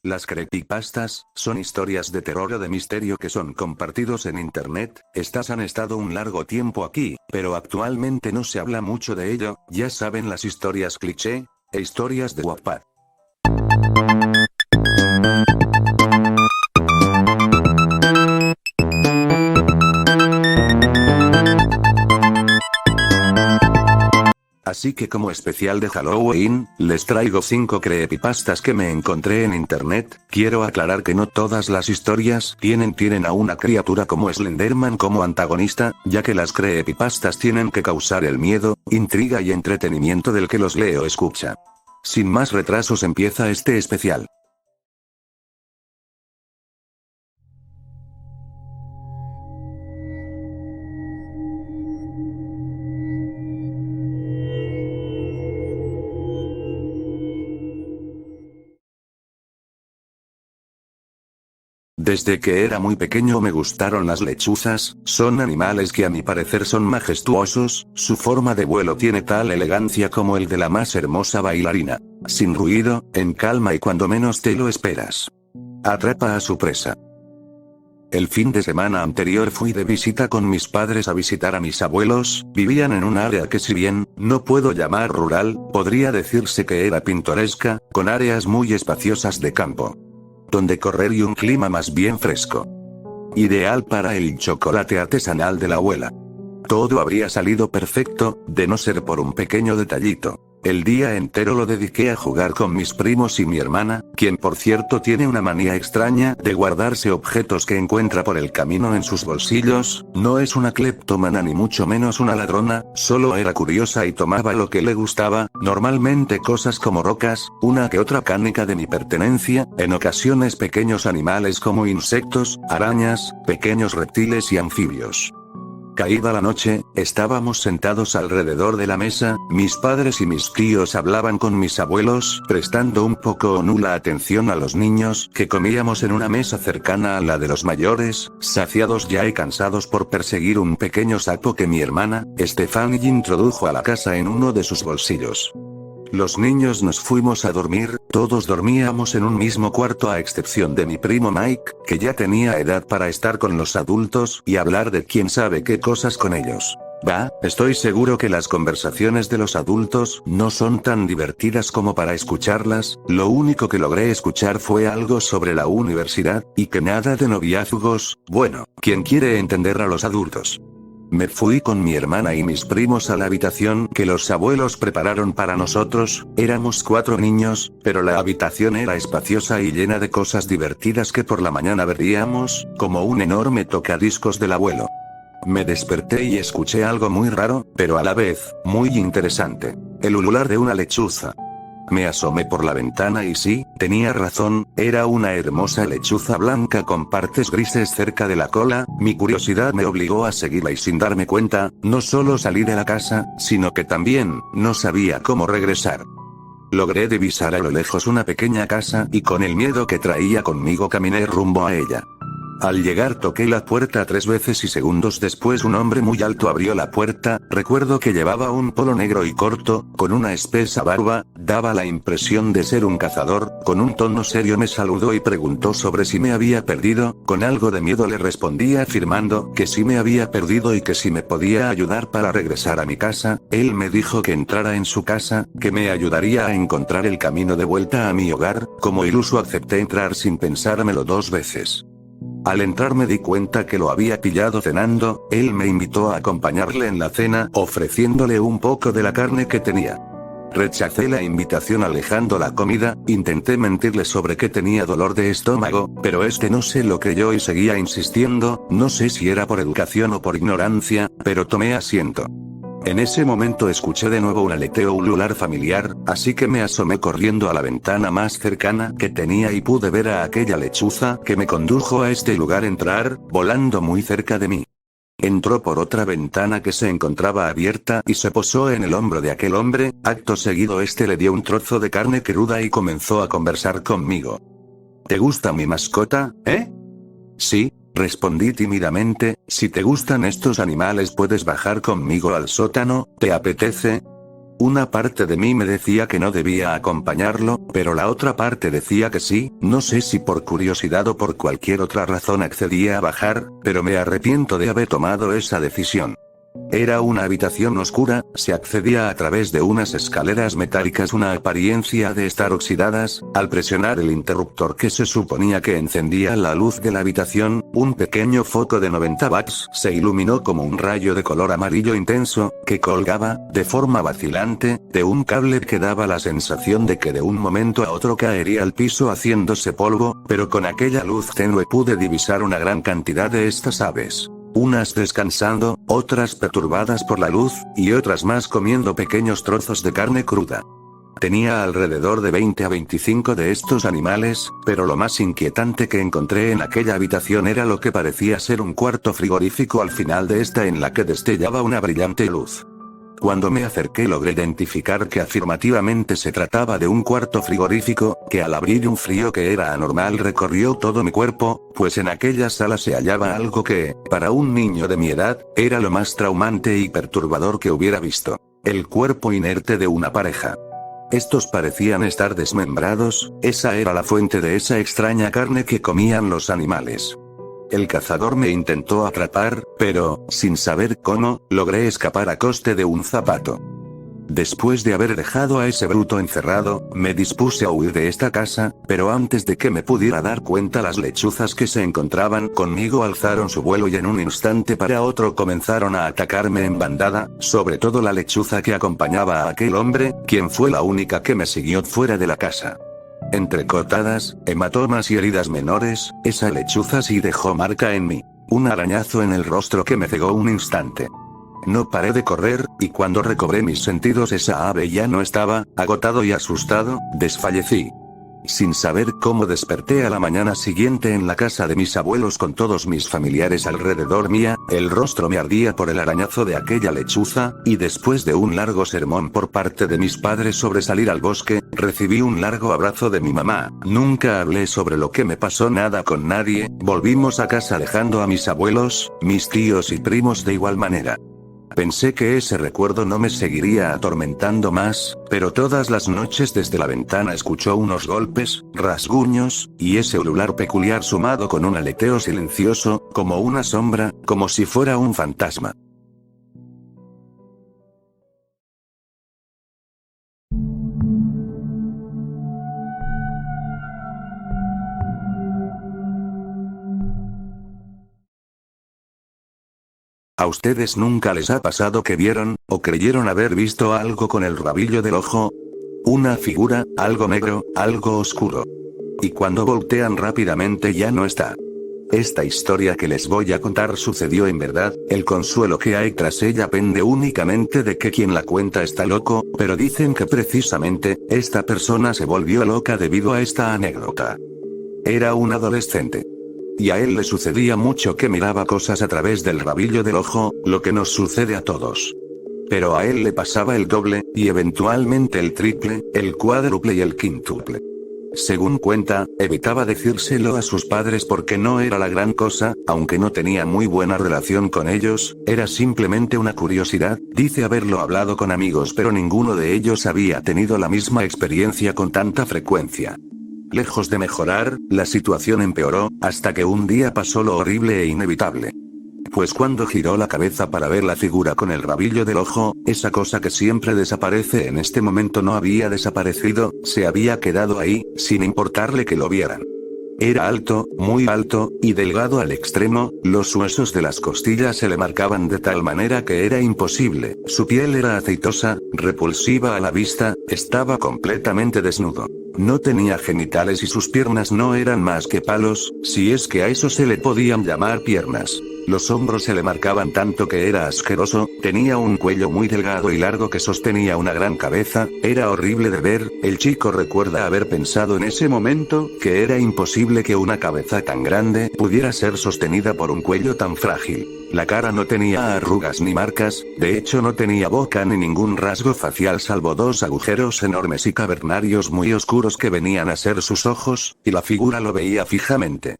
Las creepypastas son historias de terror o de misterio que son compartidos en internet. Estas han estado un largo tiempo aquí, pero actualmente no se habla mucho de ello. Ya saben, las historias cliché e historias de Wattpad. Así que como especial de Halloween, les traigo 5 creepypastas que me encontré en internet. Quiero aclarar que no todas las historias tienen a una criatura como Slenderman como antagonista, ya que las creepypastas tienen que causar el miedo, intriga y entretenimiento del que los lee o escucha. Sin más retrasos empieza este especial. Desde que era muy pequeño me gustaron las lechuzas. Son animales que a mi parecer son majestuosos, su forma de vuelo tiene tal elegancia como el de la más hermosa bailarina. Sin ruido, en calma y cuando menos te lo esperas. Atrapa a su presa. El fin de semana anterior fui de visita con mis padres a visitar a mis abuelos. Vivían en un área que, si bien no puedo llamar rural, podría decirse que era pintoresca, con áreas muy espaciosas de campo donde correr y un clima más bien fresco. Ideal para el chocolate artesanal de la abuela. Todo habría salido perfecto, de no ser por un pequeño detallito. El día entero lo dediqué a jugar con mis primos y mi hermana, quien por cierto tiene una manía extraña de guardarse objetos que encuentra por el camino en sus bolsillos. No es una cleptómana ni mucho menos una ladrona, solo era curiosa y tomaba lo que le gustaba, normalmente cosas como rocas, una que otra canica de mi pertenencia, en ocasiones pequeños animales como insectos, arañas, pequeños reptiles y anfibios. Caída la noche, estábamos sentados alrededor de la mesa, mis padres y mis tíos hablaban con mis abuelos, prestando un poco o nula atención a los niños, que comíamos en una mesa cercana a la de los mayores, saciados ya y cansados por perseguir un pequeño sapo que mi hermana, Stephanie, introdujo a la casa en uno de sus bolsillos. Los niños nos fuimos a dormir, todos dormíamos en un mismo cuarto a excepción de mi primo Mike, que ya tenía edad para estar con los adultos y hablar de quién sabe qué cosas con ellos. Estoy seguro que las conversaciones de los adultos no son tan divertidas como para escucharlas. Lo único que logré escuchar fue algo sobre la universidad, y que nada de noviazgos. Bueno, ¿quién quiere entender a los adultos? Me fui con mi hermana y mis primos a la habitación que los abuelos prepararon para nosotros. Éramos 4 niños, pero la habitación era espaciosa y llena de cosas divertidas que por la mañana veríamos, como un enorme tocadiscos del abuelo. Me desperté y escuché algo muy raro, pero a la vez, muy interesante. El ulular de una lechuza. Me asomé por la ventana y sí, tenía razón, era una hermosa lechuza blanca con partes grises cerca de la cola. Mi curiosidad me obligó a seguirla y sin darme cuenta, no solo salí de la casa, sino que también, no sabía cómo regresar. Logré divisar a lo lejos una pequeña casa y con el miedo que traía conmigo caminé rumbo a ella. Al llegar toqué la puerta 3 veces y segundos después un hombre muy alto abrió la puerta. Recuerdo que llevaba un polo negro y corto, con una espesa barba, daba la impresión de ser un cazador. Con un tono serio me saludó y preguntó sobre si me había perdido. Con algo de miedo le respondí afirmando que sí me había perdido y que si me podía ayudar para regresar a mi casa. Él me dijo que entrara en su casa, que me ayudaría a encontrar el camino de vuelta a mi hogar. Como iluso acepté entrar sin pensármelo 2 veces. Al entrar me di cuenta que lo había pillado cenando. Él me invitó a acompañarle en la cena, ofreciéndole un poco de la carne que tenía. Rechacé la invitación alejando la comida. Intenté mentirle sobre que tenía dolor de estómago, pero no se lo creyó y seguía insistiendo. No sé si era por educación o por ignorancia, pero tomé asiento. En ese momento escuché de nuevo un aleteo ulular familiar, así que me asomé corriendo a la ventana más cercana que tenía y pude ver a aquella lechuza que me condujo a este lugar entrar, volando muy cerca de mí. Entró por otra ventana que se encontraba abierta y se posó en el hombro de aquel hombre. Acto seguido le dio un trozo de carne cruda y comenzó a conversar conmigo. ¿Te gusta mi mascota, Sí. Respondí tímidamente, si te gustan estos animales puedes bajar conmigo al sótano, ¿te apetece? Una parte de mí me decía que no debía acompañarlo, pero la otra parte decía que sí, no sé si por curiosidad o por cualquier otra razón accedí a bajar, pero me arrepiento de haber tomado esa decisión. Era una habitación oscura, se accedía a través de unas escaleras metálicas, una apariencia de estar oxidadas. Al presionar el interruptor que se suponía que encendía la luz de la habitación, un pequeño foco de 90 watts se iluminó como un rayo de color amarillo intenso, que colgaba, de forma vacilante, de un cable que daba la sensación de que de un momento a otro caería al piso haciéndose polvo, pero con aquella luz tenue pude divisar una gran cantidad de estas aves. Unas descansando, otras perturbadas por la luz, y otras más comiendo pequeños trozos de carne cruda. Tenía alrededor de 20 a 25 de estos animales, pero lo más inquietante que encontré en aquella habitación era lo que parecía ser un cuarto frigorífico al final de esta, en la que destellaba una brillante luz. Cuando me acerqué logré identificar que afirmativamente se trataba de un cuarto frigorífico, que al abrir un frío que era anormal recorrió todo mi cuerpo, pues en aquella sala se hallaba algo que, para un niño de mi edad, era lo más traumante y perturbador que hubiera visto: el cuerpo inerte de una pareja. Estos parecían estar desmembrados, esa era la fuente de esa extraña carne que comían los animales. El cazador me intentó atrapar, pero, sin saber cómo, logré escapar a coste de un zapato. Después de haber dejado a ese bruto encerrado, me dispuse a huir de esta casa, pero antes de que me pudiera dar cuenta, las lechuzas que se encontraban conmigo alzaron su vuelo y en un instante para otro comenzaron a atacarme en bandada, sobre todo la lechuza que acompañaba a aquel hombre, quien fue la única que me siguió fuera de la casa. Entre cortadas, hematomas y heridas menores, esa lechuza sí dejó marca en mí. Un arañazo en el rostro que me cegó un instante. No paré de correr, y cuando recobré mis sentidos esa ave ya no estaba. Agotado y asustado, desfallecí. Sin saber cómo desperté a la mañana siguiente en la casa de mis abuelos con todos mis familiares alrededor mía, el rostro me ardía por el arañazo de aquella lechuza, y después de un largo sermón por parte de mis padres sobre salir al bosque, recibí un largo abrazo de mi mamá. Nunca hablé sobre lo que me pasó nada con nadie, volvimos a casa dejando a mis abuelos, mis tíos y primos de igual manera. Pensé que ese recuerdo no me seguiría atormentando más, pero todas las noches desde la ventana escuchó unos golpes, rasguños, y ese ulular peculiar sumado con un aleteo silencioso, como una sombra, como si fuera un fantasma. ¿A ustedes nunca les ha pasado que vieron, o creyeron haber visto algo con el rabillo del ojo? Una figura, algo negro, algo oscuro. Y cuando voltean rápidamente ya no está. Esta historia que les voy a contar sucedió en verdad. El consuelo que hay tras ella pende únicamente de que quien la cuenta está loco, pero dicen que precisamente, esta persona se volvió loca debido a esta anécdota. Era un adolescente. Y a él le sucedía mucho que miraba cosas a través del rabillo del ojo, lo que nos sucede a todos. Pero a él le pasaba el doble, y eventualmente el triple, el cuádruple y el quíntuple. Según cuenta, evitaba decírselo a sus padres porque no era la gran cosa, aunque no tenía muy buena relación con ellos, era simplemente una curiosidad. Dice haberlo hablado con amigos, pero ninguno de ellos había tenido la misma experiencia con tanta frecuencia. Lejos de mejorar, la situación empeoró, hasta que un día pasó lo horrible e inevitable. Pues cuando giró la cabeza para ver la figura con el rabillo del ojo, esa cosa que siempre desaparece en este momento no había desaparecido, se había quedado ahí, sin importarle que lo vieran. Era alto, muy alto, y delgado al extremo, los huesos de las costillas se le marcaban de tal manera que era imposible, su piel era aceitosa, repulsiva a la vista, estaba completamente desnudo. No tenía genitales y sus piernas no eran más que palos, si es que a eso se le podían llamar piernas. Los hombros se le marcaban tanto que era asqueroso, tenía un cuello muy delgado y largo que sostenía una gran cabeza, era horrible de ver. El chico recuerda haber pensado en ese momento, que era imposible que una cabeza tan grande pudiera ser sostenida por un cuello tan frágil. La cara no tenía arrugas ni marcas, de hecho no tenía boca ni ningún rasgo facial salvo dos agujeros enormes y cavernarios muy oscuros que venían a ser sus ojos, y la figura lo veía fijamente.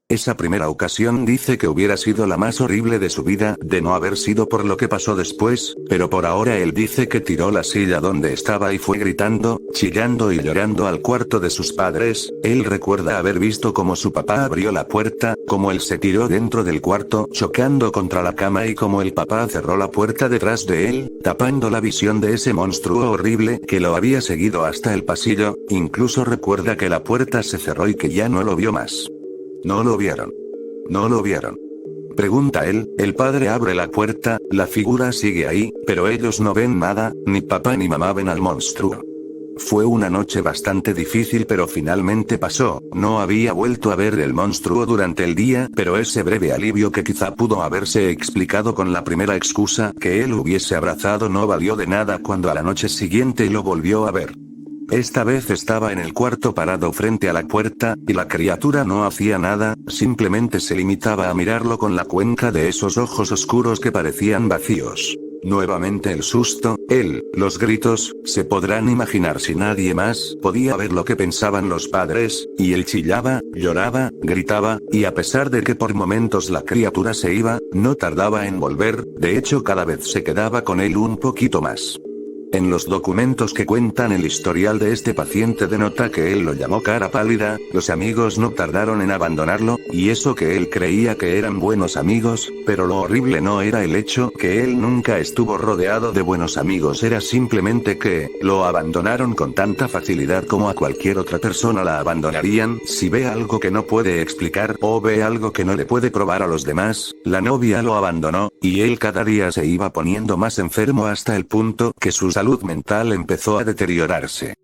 Esa primera ocasión dice que hubiera sido la más horrible de su vida, de no haber sido por lo que pasó después, pero por ahora él dice que tiró la silla donde estaba y fue gritando, chillando y llorando al cuarto de sus padres. Él recuerda haber visto cómo su papá abrió la puerta, cómo él se tiró dentro del cuarto, chocando contra la cama y cómo el papá cerró la puerta detrás de él, tapando la visión de ese monstruo horrible que lo había seguido hasta el pasillo. Incluso recuerda que la puerta se cerró y que ya no lo vio más. ¿No lo vieron? ¿No lo vieron? Pregunta él. El padre abre la puerta, la figura sigue ahí, pero ellos no ven nada, ni papá ni mamá ven al monstruo. Fue una noche bastante difícil, pero finalmente pasó. No había vuelto a ver el monstruo durante el día, pero ese breve alivio que quizá pudo haberse explicado con la primera excusa que él hubiese abrazado no valió de nada cuando a la noche siguiente lo volvió a ver. Esta vez estaba en el cuarto parado frente a la puerta, y la criatura no hacía nada, simplemente se limitaba a mirarlo con la cuenca de esos ojos oscuros que parecían vacíos. Nuevamente el susto, los gritos, se podrán imaginar si nadie más podía ver lo que pensaban los padres, y él chillaba, lloraba, gritaba, y a pesar de que por momentos la criatura se iba, no tardaba en volver, de hecho cada vez se quedaba con él un poquito más. En los documentos que cuentan el historial de este paciente denota que él lo llamó cara pálida. Los amigos no tardaron en abandonarlo, y eso que él creía que eran buenos amigos, pero lo horrible no era el hecho que él nunca estuvo rodeado de buenos amigos, era simplemente que lo abandonaron con tanta facilidad como a cualquier otra persona la abandonarían si ve algo que no puede explicar o ve algo que no le puede probar a los demás. La novia lo abandonó, y él cada día se iba poniendo más enfermo hasta el punto que su salud mental empezó a deteriorarse.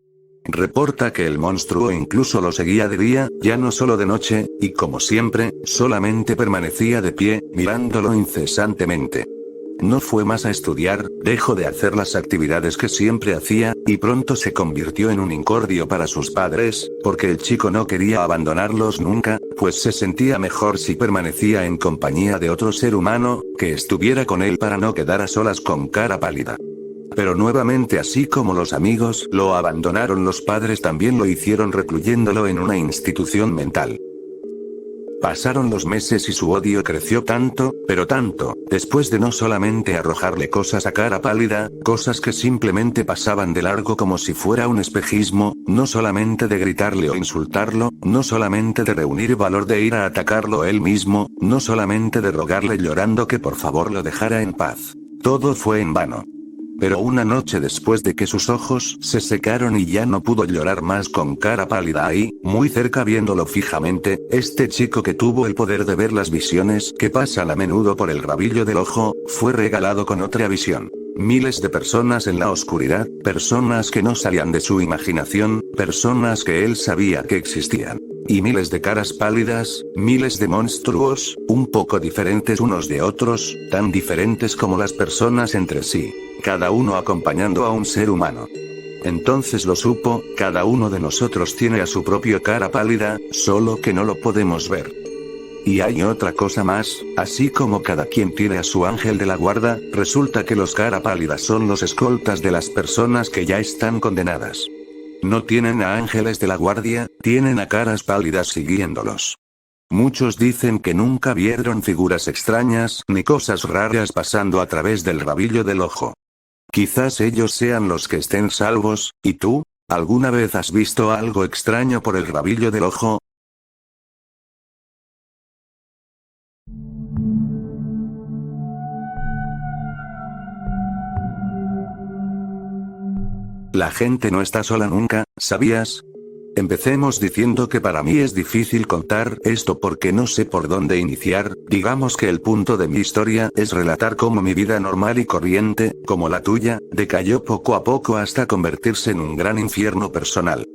Reporta que el monstruo incluso lo seguía de día, ya no solo de noche, y como siempre, solamente permanecía de pie, mirándolo incesantemente. No fue más a estudiar, dejó de hacer las actividades que siempre hacía, y pronto se convirtió en un incordio para sus padres, porque el chico no quería abandonarlos nunca, pues se sentía mejor si permanecía en compañía de otro ser humano, que estuviera con él para no quedar a solas con cara pálida. Pero nuevamente, así como los amigos lo abandonaron, los padres también lo hicieron, recluyéndolo en una institución mental. Pasaron los meses y su odio creció tanto, pero tanto, después de no solamente arrojarle cosas a cara pálida, cosas que simplemente pasaban de largo como si fuera un espejismo, no solamente de gritarle o insultarlo, no solamente de reunir valor de ir a atacarlo él mismo, no solamente de rogarle llorando que por favor lo dejara en paz. Todo fue en vano. Pero una noche después de que sus ojos se secaron y ya no pudo llorar más con cara pálida ahí, muy cerca viéndolo fijamente, este chico que tuvo el poder de ver las visiones que pasan a menudo por el rabillo del ojo, fue regalado con otra visión. Miles de personas en la oscuridad, personas que no salían de su imaginación, personas que él sabía que existían. Y miles de caras pálidas, miles de monstruos, un poco diferentes unos de otros, tan diferentes como las personas entre sí, cada uno acompañando a un ser humano. Entonces lo supo, cada uno de nosotros tiene a su propia cara pálida, solo que no lo podemos ver. Y hay otra cosa más, así como cada quien tiene a su ángel de la guarda, resulta que los cara pálidas son los escoltas de las personas que ya están condenadas. No tienen a ángeles de la guardia, tienen a caras pálidas siguiéndolos. Muchos dicen que nunca vieron figuras extrañas ni cosas raras pasando a través del rabillo del ojo. Quizás ellos sean los que estén salvos. ¿Y tú? ¿Alguna vez has visto algo extraño por el rabillo del ojo? La gente no está sola nunca, ¿sabías? Empecemos diciendo que para mí es difícil contar esto porque no sé por dónde iniciar. Digamos que el punto de mi historia es relatar cómo mi vida normal y corriente, como la tuya, decayó poco a poco hasta convertirse en un gran infierno personal.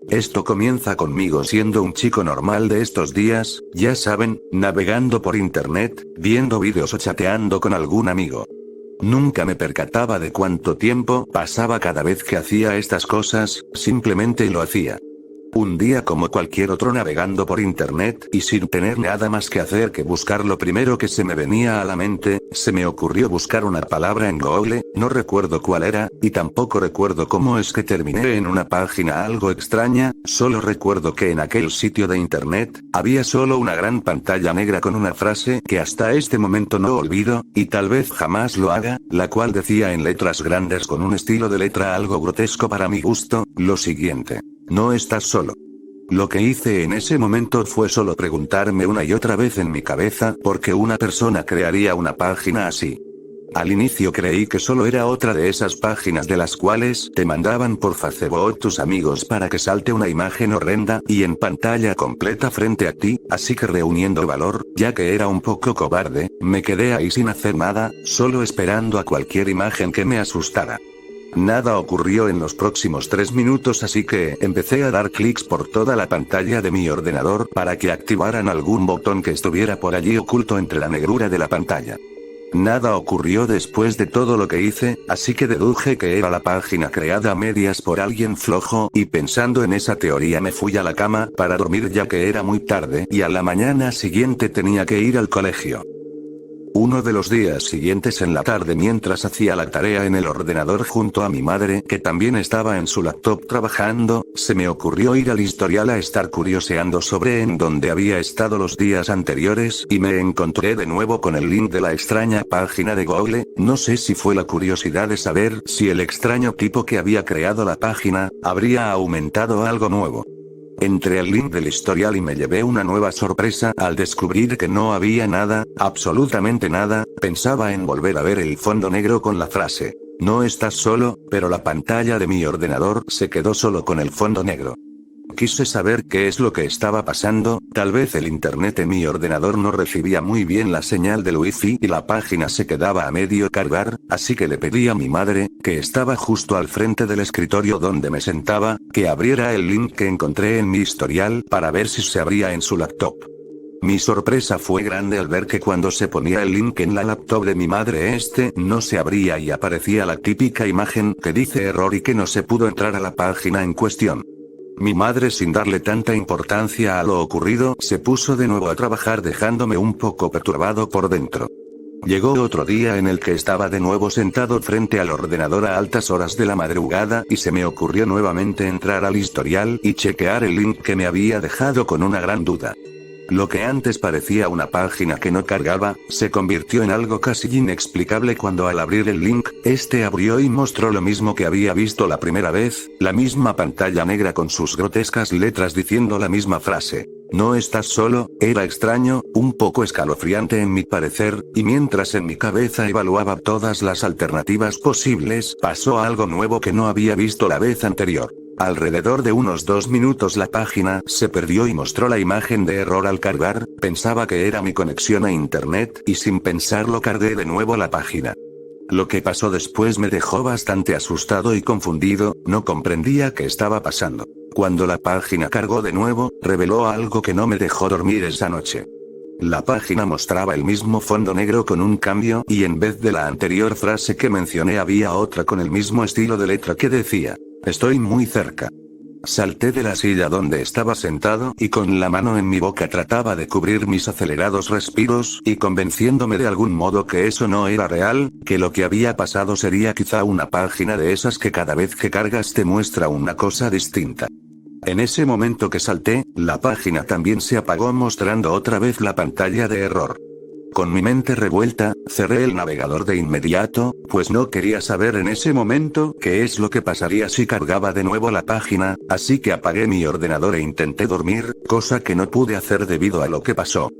Esto comienza conmigo siendo un chico normal de estos días, ya saben, navegando por internet, viendo vídeos o chateando con algún amigo. Nunca me percataba de cuánto tiempo pasaba cada vez que hacía estas cosas, simplemente lo hacía. Un día como cualquier otro navegando por internet y sin tener nada más que hacer que buscar lo primero que se me venía a la mente, se me ocurrió buscar una palabra en Google, no recuerdo cuál era, y tampoco recuerdo cómo es que terminé en una página algo extraña, solo recuerdo que en aquel sitio de internet, había solo una gran pantalla negra con una frase que hasta este momento no olvido, y tal vez jamás lo haga, la cual decía en letras grandes con un estilo de letra algo grotesco para mi gusto, lo siguiente: no estás solo. Lo que hice en ese momento fue solo preguntarme una y otra vez en mi cabeza por qué una persona crearía una página así. Al inicio creí que solo era otra de esas páginas de las cuales te mandaban por Facebook tus amigos para que salte una imagen horrenda y en pantalla completa frente a ti, así que reuniendo valor, ya que era un poco cobarde, me quedé ahí sin hacer nada, solo esperando a cualquier imagen que me asustara. Nada ocurrió en los próximos 3 minutos, así que empecé a dar clics por toda la pantalla de mi ordenador para que activaran algún botón que estuviera por allí oculto entre la negrura de la pantalla. Nada ocurrió después de todo lo que hice, así que deduje que era la página creada a medias por alguien flojo, y pensando en esa teoría me fui a la cama para dormir ya que era muy tarde y a la mañana siguiente tenía que ir al colegio. Uno de los días siguientes en la tarde, mientras hacía la tarea en el ordenador junto a mi madre que también estaba en su laptop trabajando, se me ocurrió ir al historial a estar curioseando sobre en dónde había estado los días anteriores y me encontré de nuevo con el link de la extraña página de Google. No sé si fue la curiosidad de saber si el extraño tipo que había creado la página habría aumentado algo nuevo. Entré al link del historial y me llevé una nueva sorpresa al descubrir que no había nada, absolutamente nada. Pensaba en volver a ver el fondo negro con la frase: no estás solo, pero la pantalla de mi ordenador se quedó solo con el fondo negro. Quise saber qué es lo que estaba pasando, tal vez el internet en mi ordenador no recibía muy bien la señal del wifi y la página se quedaba a medio cargar, así que le pedí a mi madre, que estaba justo al frente del escritorio donde me sentaba, que abriera el link que encontré en mi historial para ver si se abría en su laptop. Mi sorpresa fue grande al ver que cuando se ponía el link en la laptop de mi madre no se abría y aparecía la típica imagen que dice error y que no se pudo entrar a la página en cuestión. Mi madre, sin darle tanta importancia a lo ocurrido, se puso de nuevo a trabajar dejándome un poco perturbado por dentro. Llegó otro día en el que estaba de nuevo sentado frente al ordenador a altas horas de la madrugada y se me ocurrió nuevamente entrar al historial y chequear el link que me había dejado con una gran duda. Lo que antes parecía una página que no cargaba, se convirtió en algo casi inexplicable cuando al abrir el link, abrió y mostró lo mismo que había visto la primera vez, la misma pantalla negra con sus grotescas letras diciendo la misma frase: no estás solo. Era extraño, un poco escalofriante en mi parecer, y mientras en mi cabeza evaluaba todas las alternativas posibles, pasó algo nuevo que no había visto la vez anterior. Alrededor de unos 2 minutos la página se perdió y mostró la imagen de error al cargar. Pensaba que era mi conexión a internet y sin pensarlo cargué de nuevo la página. Lo que pasó después me dejó bastante asustado y confundido, no comprendía qué estaba pasando. Cuando la página cargó de nuevo, reveló algo que no me dejó dormir esa noche. La página mostraba el mismo fondo negro con un cambio y en vez de la anterior frase que mencioné había otra con el mismo estilo de letra que decía: estoy muy cerca. Salté de la silla donde estaba sentado y con la mano en mi boca trataba de cubrir mis acelerados respiros y convenciéndome de algún modo que eso no era real, que lo que había pasado sería quizá una página de esas que cada vez que cargas te muestra una cosa distinta. En ese momento que salté, la página también se apagó mostrando otra vez la pantalla de error. Con mi mente revuelta, cerré el navegador de inmediato, pues no quería saber en ese momento qué es lo que pasaría si cargaba de nuevo la página, así que apagué mi ordenador e intenté dormir, cosa que no pude hacer debido a lo que pasó.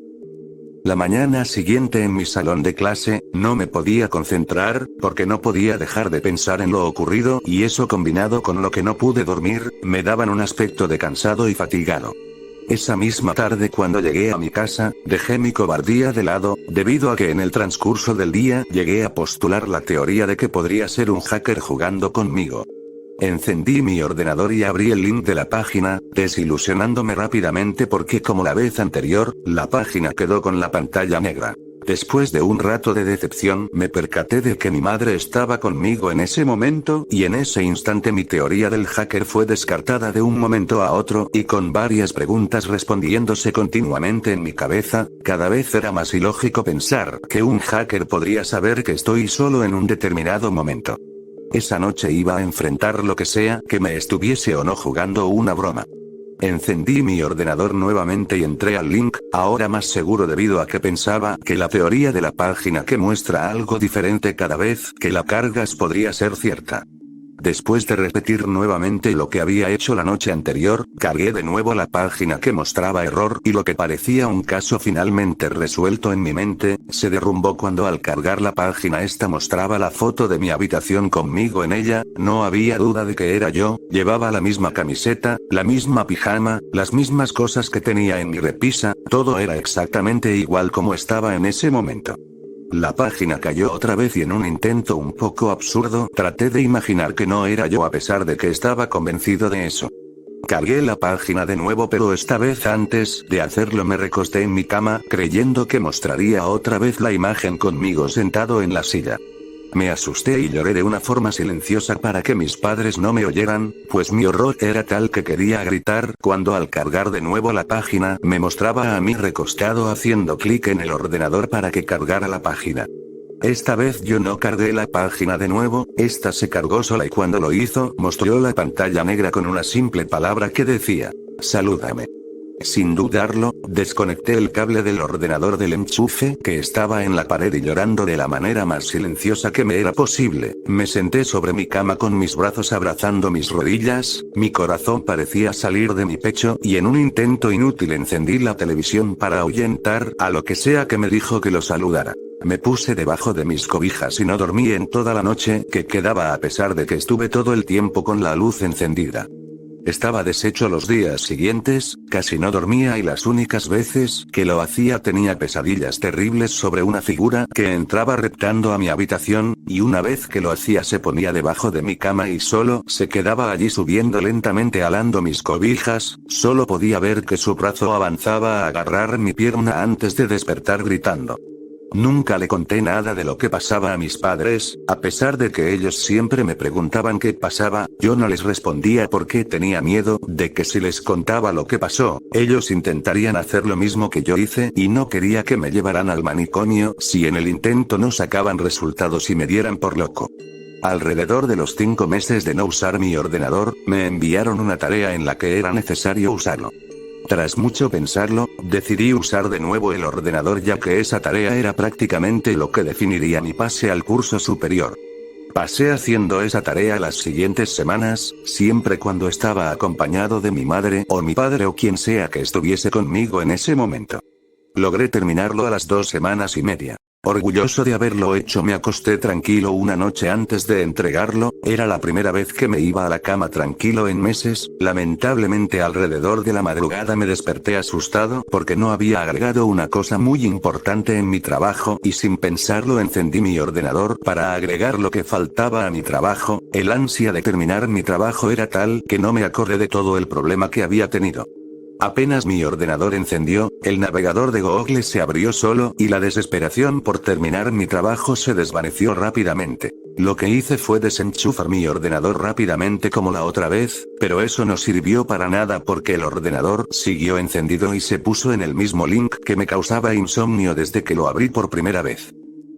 La mañana siguiente en mi salón de clase, no me podía concentrar, porque no podía dejar de pensar en lo ocurrido, y eso combinado con lo que no pude dormir, me daban un aspecto de cansado y fatigado. Esa misma tarde cuando llegué a mi casa, dejé mi cobardía de lado, debido a que en el transcurso del día llegué a postular la teoría de que podría ser un hacker jugando conmigo. Encendí mi ordenador y abrí el link de la página, desilusionándome rápidamente porque como la vez anterior, la página quedó con la pantalla negra. Después de un rato de decepción, me percaté de que mi madre estaba conmigo en ese momento, y en ese instante mi teoría del hacker fue descartada de un momento a otro, y con varias preguntas respondiéndose continuamente en mi cabeza, cada vez era más ilógico pensar que un hacker podría saber que estoy solo en un determinado momento. Esa noche iba a enfrentar lo que sea que me estuviese o no jugando una broma. Encendí mi ordenador nuevamente y entré al link, ahora más seguro debido a que pensaba que la teoría de la página que muestra algo diferente cada vez que la cargas podría ser cierta. Después de repetir nuevamente lo que había hecho la noche anterior, cargué de nuevo la página que mostraba error y lo que parecía un caso finalmente resuelto en mi mente, se derrumbó cuando al cargar la página esta mostraba la foto de mi habitación conmigo en ella, no había duda de que era yo, llevaba la misma camiseta, la misma pijama, las mismas cosas que tenía en mi repisa, todo era exactamente igual como estaba en ese momento. La página cayó otra vez y en un intento un poco absurdo, traté de imaginar que no era yo a pesar de que estaba convencido de eso. Cargué la página de nuevo pero esta vez antes de hacerlo me recosté en mi cama, creyendo que mostraría otra vez la imagen conmigo sentado en la silla. Me asusté y lloré de una forma silenciosa para que mis padres no me oyeran, pues mi horror era tal que quería gritar cuando al cargar de nuevo la página me mostraba a mí recostado haciendo clic en el ordenador para que cargara la página. Esta vez yo no cargué la página de nuevo, esta se cargó sola y cuando lo hizo mostró la pantalla negra con una simple palabra que decía, salúdame. Sin dudarlo, desconecté el cable del ordenador del enchufe que estaba en la pared y llorando de la manera más silenciosa que me era posible, me senté sobre mi cama con mis brazos abrazando mis rodillas, mi corazón parecía salir de mi pecho y en un intento inútil encendí la televisión para ahuyentar a lo que sea que me dijo que lo saludara. Me puse debajo de mis cobijas y no dormí en toda la noche que quedaba a pesar de que estuve todo el tiempo con la luz encendida. Estaba deshecho los días siguientes, casi no dormía y las únicas veces que lo hacía tenía pesadillas terribles sobre una figura que entraba reptando a mi habitación, y una vez que lo hacía se ponía debajo de mi cama y solo se quedaba allí subiendo lentamente alando mis cobijas, solo podía ver que su brazo avanzaba a agarrar mi pierna antes de despertar gritando. Nunca le conté nada de lo que pasaba a mis padres, a pesar de que ellos siempre me preguntaban qué pasaba, yo no les respondía porque tenía miedo de que si les contaba lo que pasó, ellos intentarían hacer lo mismo que yo hice y no quería que me llevaran al manicomio si en el intento no sacaban resultados y me dieran por loco. Alrededor de los 5 meses de no usar mi ordenador, me enviaron una tarea en la que era necesario usarlo. Tras mucho pensarlo, decidí usar de nuevo el ordenador ya que esa tarea era prácticamente lo que definiría mi pase al curso superior. Pasé haciendo esa tarea las siguientes semanas, siempre cuando estaba acompañado de mi madre o mi padre o quien sea que estuviese conmigo en ese momento. Logré terminarlo a las 2 semanas y media. Orgulloso de haberlo hecho me acosté tranquilo una noche antes de entregarlo, era la primera vez que me iba a la cama tranquilo en meses, lamentablemente alrededor de la madrugada me desperté asustado porque no había agregado una cosa muy importante en mi trabajo y sin pensarlo encendí mi ordenador para agregar lo que faltaba a mi trabajo, el ansia de terminar mi trabajo era tal que no me acordé de todo el problema que había tenido. Apenas mi ordenador encendió, el navegador de Google se abrió solo y la desesperación por terminar mi trabajo se desvaneció rápidamente. Lo que hice fue desenchufar mi ordenador rápidamente como la otra vez, pero eso no sirvió para nada porque el ordenador siguió encendido y se puso en el mismo link que me causaba insomnio desde que lo abrí por primera vez.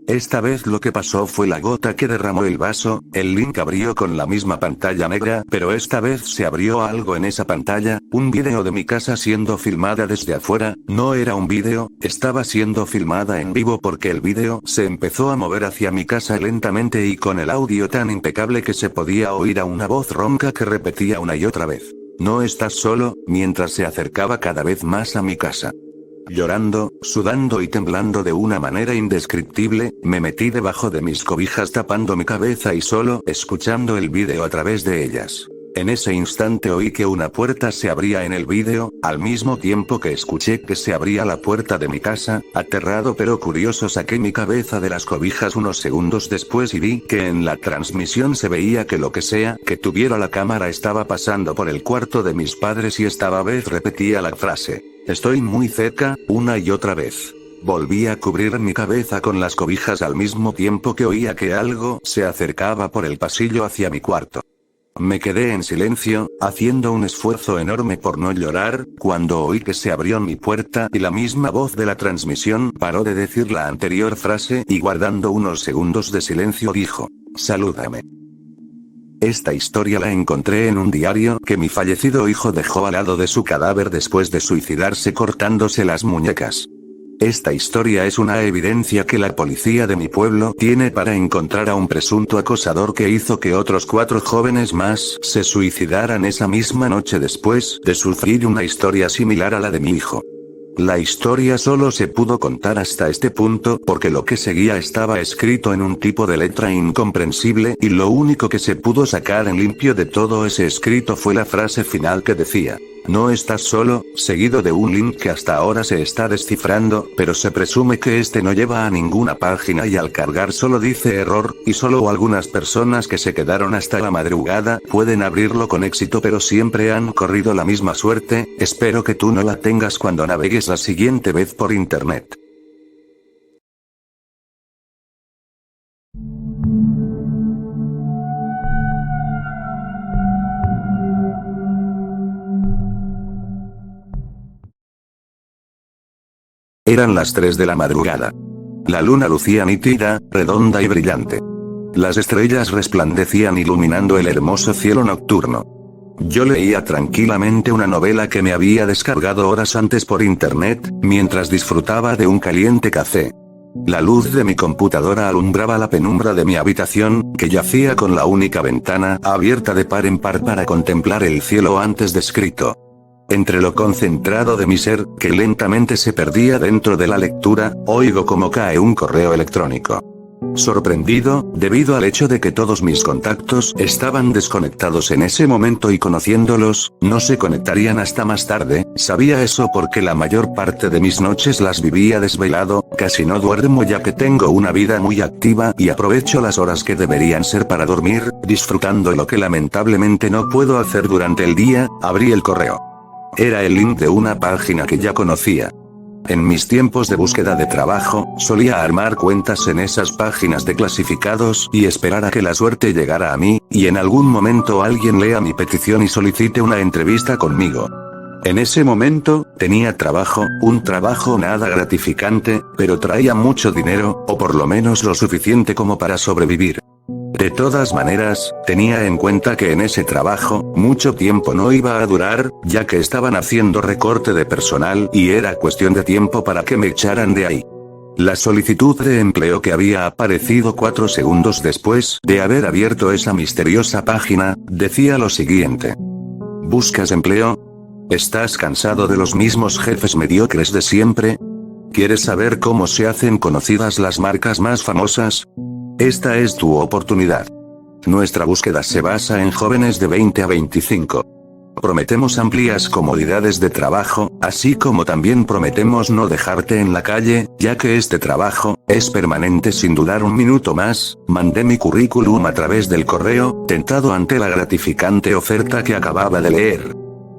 Esta vez lo que pasó fue la gota que derramó el vaso, el link abrió con la misma pantalla negra, pero esta vez se abrió algo en esa pantalla, un vídeo de mi casa siendo filmada desde afuera, no era un vídeo, estaba siendo filmada en vivo porque el vídeo se empezó a mover hacia mi casa lentamente y con el audio tan impecable que se podía oír a una voz ronca que repetía una y otra vez. No estás solo, mientras se acercaba cada vez más a mi casa. Llorando, sudando y temblando de una manera indescriptible, me metí debajo de mis cobijas tapando mi cabeza y solo escuchando el vídeo a través de ellas. En ese instante oí que una puerta se abría en el vídeo, al mismo tiempo que escuché que se abría la puerta de mi casa, aterrado pero curioso saqué mi cabeza de las cobijas unos segundos después y vi que en la transmisión se veía que lo que sea que tuviera la cámara estaba pasando por el cuarto de mis padres y esta vez repetía la frase. Estoy muy cerca, una y otra vez. Volví a cubrir mi cabeza con las cobijas al mismo tiempo que oía que algo se acercaba por el pasillo hacia mi cuarto. Me quedé en silencio, haciendo un esfuerzo enorme por no llorar, cuando oí que se abrió mi puerta y la misma voz de la transmisión paró de decir la anterior frase y guardando unos segundos de silencio dijo: "Salúdame". Esta historia la encontré en un diario que mi fallecido hijo dejó al lado de su cadáver después de suicidarse cortándose las muñecas. Esta historia es una evidencia que la policía de mi pueblo tiene para encontrar a un presunto acosador que hizo que otros 4 jóvenes más se suicidaran esa misma noche después de sufrir una historia similar a la de mi hijo. La historia solo se pudo contar hasta este punto porque lo que seguía estaba escrito en un tipo de letra incomprensible y lo único que se pudo sacar en limpio de todo ese escrito fue la frase final que decía: "No estás solo", seguido de un link que hasta ahora se está descifrando, pero se presume que este no lleva a ninguna página y al cargar solo dice error, y solo algunas personas que se quedaron hasta la madrugada pueden abrirlo con éxito, pero siempre han corrido la misma suerte. Espero que tú no la tengas cuando navegues la siguiente vez por internet. Eran las 3 de la madrugada. La luna lucía nítida, redonda y brillante. Las estrellas resplandecían iluminando el hermoso cielo nocturno. Yo leía tranquilamente una novela que me había descargado horas antes por internet, mientras disfrutaba de un caliente café. La luz de mi computadora alumbraba la penumbra de mi habitación, que yacía con la única ventana abierta de par en par para contemplar el cielo antes descrito. Entre lo concentrado de mi ser, que lentamente se perdía dentro de la lectura, oigo cómo cae un correo electrónico. Sorprendido, debido al hecho de que todos mis contactos estaban desconectados en ese momento y conociéndolos, no se conectarían hasta más tarde, sabía eso porque la mayor parte de mis noches las vivía desvelado, casi no duermo ya que tengo una vida muy activa y aprovecho las horas que deberían ser para dormir, disfrutando lo que lamentablemente no puedo hacer durante el día. Abrí el correo. Era el link de una página que ya conocía. En mis tiempos de búsqueda de trabajo, solía armar cuentas en esas páginas de clasificados y esperar a que la suerte llegara a mí, y en algún momento alguien lea mi petición y solicite una entrevista conmigo. En ese momento, tenía trabajo, un trabajo nada gratificante, pero traía mucho dinero, o por lo menos lo suficiente como para sobrevivir. De todas maneras, tenía en cuenta que en ese trabajo, mucho tiempo no iba a durar, ya que estaban haciendo recorte de personal y era cuestión de tiempo para que me echaran de ahí. La solicitud de empleo que había aparecido 4 segundos después de haber abierto esa misteriosa página, decía lo siguiente: ¿buscas empleo? ¿Estás cansado de los mismos jefes mediocres de siempre? ¿Quieres saber cómo se hacen conocidas las marcas más famosas? Esta es tu oportunidad. Nuestra búsqueda se basa en jóvenes de 20 a 25. Prometemos amplias comodidades de trabajo, así como también prometemos no dejarte en la calle, ya que este trabajo es permanente. Sin dudar un minuto más, mandé mi currículum a través del correo, tentado ante la gratificante oferta que acababa de leer.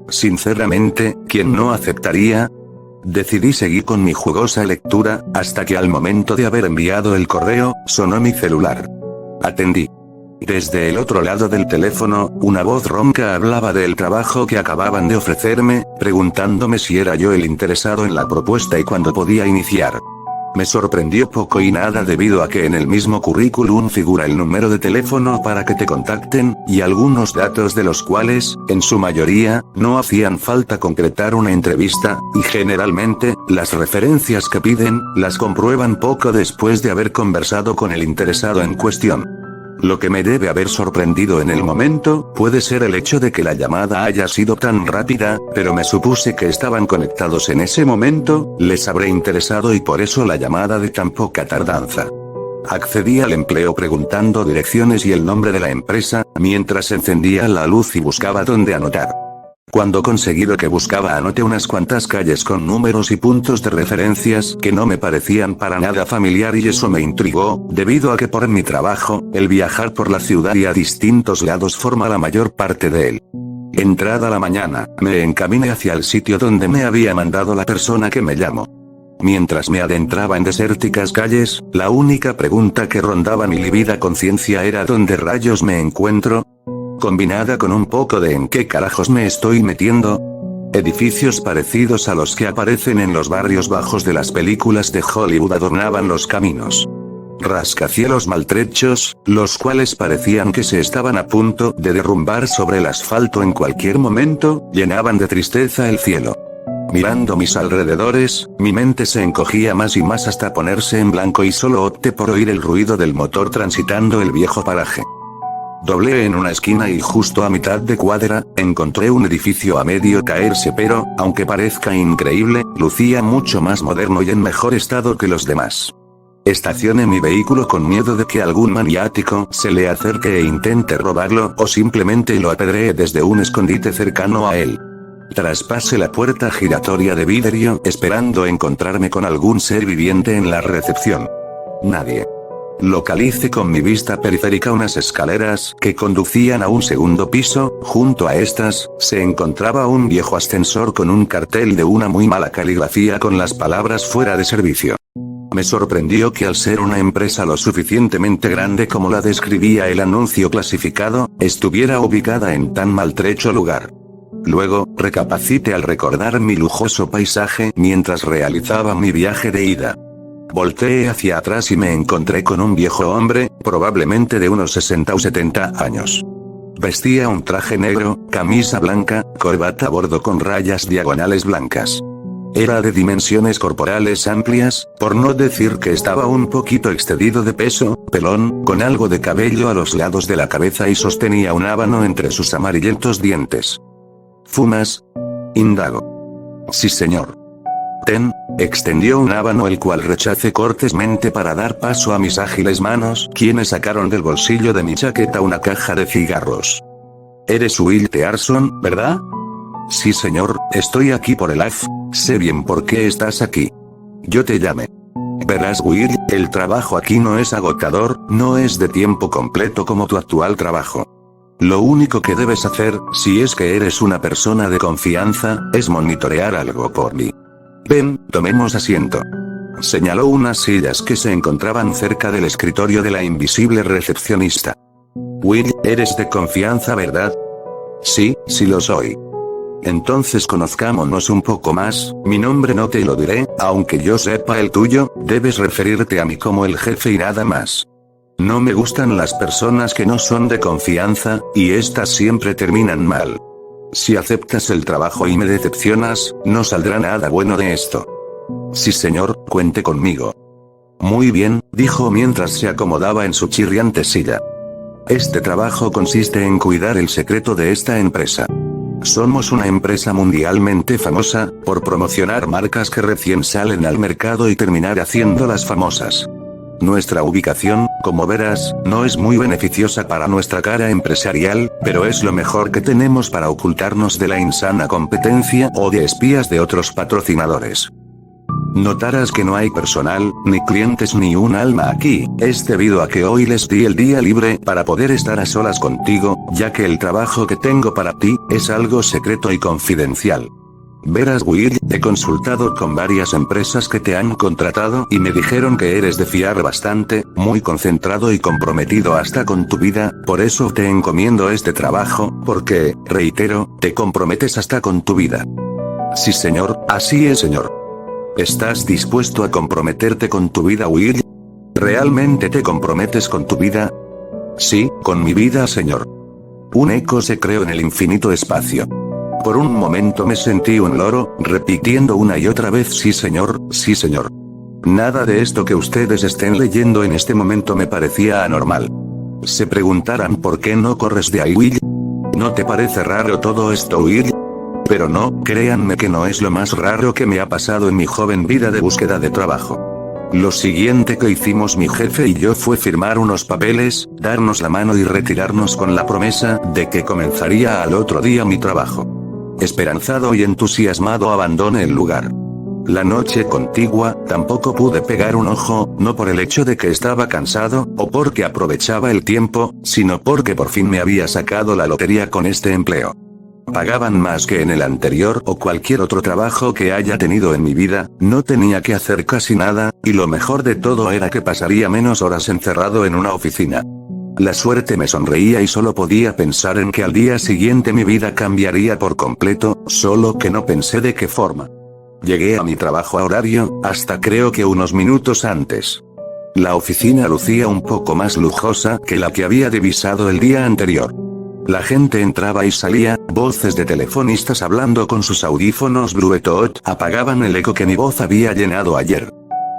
Sinceramente, ¿quién no aceptaría? Decidí seguir con mi jugosa lectura, hasta que al momento de haber enviado el correo, sonó mi celular. Atendí. Desde el otro lado del teléfono, una voz ronca hablaba del trabajo que acababan de ofrecerme, preguntándome si era yo el interesado en la propuesta y cuándo podía iniciar. Me sorprendió poco y nada debido a que en el mismo currículum figura el número de teléfono para que te contacten, y algunos datos de los cuales, en su mayoría, no hacían falta concretar una entrevista, y generalmente, las referencias que piden, las comprueban poco después de haber conversado con el interesado en cuestión. Lo que me debe haber sorprendido en el momento, puede ser el hecho de que la llamada haya sido tan rápida, pero me supuse que estaban conectados en ese momento, les habré interesado y por eso la llamada de tan poca tardanza. Accedí al empleo preguntando direcciones y el nombre de la empresa, mientras encendía la luz y buscaba dónde anotar. Cuando conseguí lo que buscaba anoté unas cuantas calles con números y puntos de referencias que no me parecían para nada familiar y eso me intrigó, debido a que por mi trabajo, el viajar por la ciudad y a distintos lados forma la mayor parte de él. Entrada la mañana, me encaminé hacia el sitio donde me había mandado la persona que me llamó. Mientras me adentraba en desérticas calles, la única pregunta que rondaba mi lívida conciencia era ¿dónde rayos me encuentro? Combinada con un poco de ¿en qué carajos me estoy metiendo? Edificios parecidos a los que aparecen en los barrios bajos de las películas de Hollywood adornaban los caminos. Rascacielos maltrechos, los cuales parecían que se estaban a punto de derrumbar sobre el asfalto en cualquier momento, llenaban de tristeza el cielo. Mirando mis alrededores, mi mente se encogía más y más hasta ponerse en blanco y solo opté por oír el ruido del motor transitando el viejo paraje. Doblé en una esquina y justo a mitad de cuadra, encontré un edificio a medio caerse pero, aunque parezca increíble, lucía mucho más moderno y en mejor estado que los demás. Estacioné mi vehículo con miedo de que algún maniático se le acerque e intente robarlo o simplemente lo apedree desde un escondite cercano a él. Traspasé la puerta giratoria de vidrio esperando encontrarme con algún ser viviente en la recepción. Nadie. Localicé con mi vista periférica unas escaleras que conducían a un segundo piso, junto a estas, se encontraba un viejo ascensor con un cartel de una muy mala caligrafía con las palabras fuera de servicio. Me sorprendió que al ser una empresa lo suficientemente grande como la describía el anuncio clasificado, estuviera ubicada en tan maltrecho lugar. Luego, recapacité al recordar mi lujoso paisaje mientras realizaba mi viaje de ida. Volteé hacia atrás y me encontré con un viejo hombre, probablemente de unos 60 o 70 años. Vestía un traje negro, camisa blanca, corbata a bordo con rayas diagonales blancas. Era de dimensiones corporales amplias, por no decir que estaba un poquito excedido de peso, pelón, con algo de cabello a los lados de la cabeza y sostenía un habano entre sus amarillentos dientes. ¿Fumas? Indago. Sí, señor. Ten, extendió un habano el cual rechacé cortésmente para dar paso a mis ágiles manos, quienes sacaron del bolsillo de mi chaqueta una caja de cigarros. Eres Will Tearson, ¿verdad? Sí, señor, estoy aquí por el AF, sé bien por qué estás aquí. Yo te llamé. Verás, Will, el trabajo aquí no es agotador, no es de tiempo completo como tu actual trabajo. Lo único que debes hacer, si es que eres una persona de confianza, es monitorear algo por mí. Ven, tomemos asiento. Señaló unas sillas que se encontraban cerca del escritorio de la invisible recepcionista. Will, eres de confianza, ¿verdad? Sí, sí lo soy. Entonces conozcámonos un poco más, mi nombre no te lo diré, aunque yo sepa el tuyo, debes referirte a mí como el jefe y nada más. No me gustan las personas que no son de confianza, y estas siempre terminan mal. Si aceptas el trabajo y me decepcionas, no saldrá nada bueno de esto. Sí, señor, cuente conmigo. Muy bien, dijo mientras se acomodaba en su chirriante silla. Este trabajo consiste en cuidar el secreto de esta empresa. Somos una empresa mundialmente famosa, por promocionar marcas que recién salen al mercado y terminar haciéndolas famosas. Nuestra ubicación, como verás, no es muy beneficiosa para nuestra cara empresarial, pero es lo mejor que tenemos para ocultarnos de la insana competencia o de espías de otros patrocinadores. Notarás que no hay personal, ni clientes ni un alma aquí, es debido a que hoy les di el día libre para poder estar a solas contigo, ya que el trabajo que tengo para ti, es algo secreto y confidencial. Verás, Will, he consultado con varias empresas que te han contratado y me dijeron que eres de fiar bastante, muy concentrado y comprometido hasta con tu vida, por eso te encomiendo este trabajo, porque, reitero, te comprometes hasta con tu vida. Sí, señor, así es, señor. ¿Estás dispuesto a comprometerte con tu vida, Will? ¿Realmente te comprometes con tu vida? Sí, con mi vida, señor. Un eco se creó en el infinito espacio. Por un momento me sentí un loro, repitiendo una y otra vez sí, señor, sí, señor. Nada de esto que ustedes estén leyendo en este momento me parecía anormal. Se preguntarán por qué no corres de ahí, Will. ¿No te parece raro todo esto, Will? Pero no, créanme que no es lo más raro que me ha pasado en mi joven vida de búsqueda de trabajo. Lo siguiente que hicimos mi jefe y yo fue firmar unos papeles, darnos la mano y retirarnos con la promesa de que comenzaría al otro día mi trabajo. Esperanzado y entusiasmado abandoné el lugar. La noche contigua, tampoco pude pegar un ojo, no por el hecho de que estaba cansado, o porque aprovechaba el tiempo, sino porque por fin me había sacado la lotería con este empleo. Pagaban más que en el anterior o cualquier otro trabajo que haya tenido en mi vida, no tenía que hacer casi nada, y lo mejor de todo era que pasaría menos horas encerrado en una oficina. La suerte me sonreía y solo podía pensar en que al día siguiente mi vida cambiaría por completo, solo que no pensé de qué forma. Llegué a mi trabajo a horario, hasta creo que unos minutos antes. La oficina lucía un poco más lujosa que la que había divisado el día anterior. La gente entraba y salía, voces de telefonistas hablando con sus audífonos Bluetooth apagaban el eco que mi voz había llenado ayer.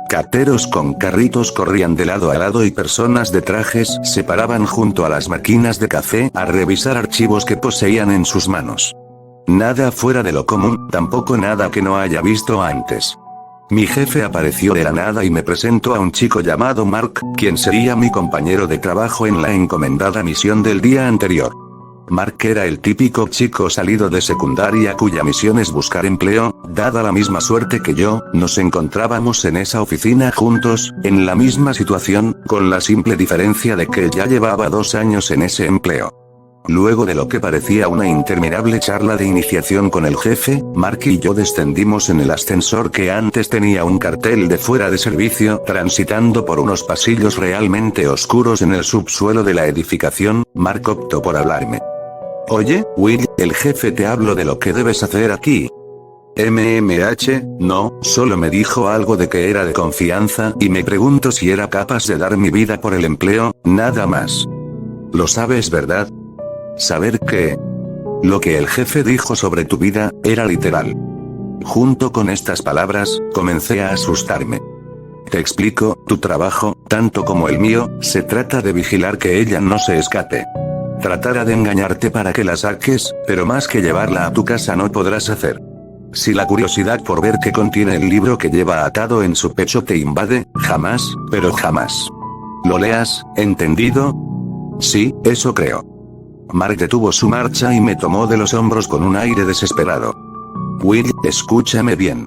Cateros con carritos corrían de lado a lado y personas de trajes se paraban junto a las máquinas de café a revisar archivos que poseían en sus manos. Nada fuera de lo común, tampoco nada que no haya visto antes. Mi jefe apareció de la nada y me presentó a un chico llamado Mark, quien sería mi compañero de trabajo en la encomendada misión del día anterior. Mark era el típico chico salido de secundaria cuya misión es buscar empleo, dada la misma suerte que yo, nos encontrábamos en esa oficina juntos, en la misma situación, con la simple diferencia de que ya llevaba 2 años en ese empleo. Luego de lo que parecía una interminable charla de iniciación con el jefe, Mark y yo descendimos en el ascensor que antes tenía un cartel de fuera de servicio, transitando por unos pasillos realmente oscuros en el subsuelo de la edificación. Mark optó por hablarme. Oye, Will, el jefe te habló de lo que debes hacer aquí. No, solo me dijo algo de que era de confianza y me pregunto si era capaz de dar mi vida por el empleo, nada más. Lo sabes, ¿verdad? Saber que... Lo que el jefe dijo sobre tu vida, era literal. Junto con estas palabras, comencé a asustarme. Te explico, tu trabajo, tanto como el mío, se trata de vigilar que ella no se escape. Tratará de engañarte para que la saques, pero más que llevarla a tu casa no podrás hacer. Si la curiosidad por ver qué contiene el libro que lleva atado en su pecho te invade, jamás, pero jamás. Lo leas, ¿entendido? Sí, eso creo. Mark detuvo su marcha y me tomó de los hombros con un aire desesperado. Will, escúchame bien.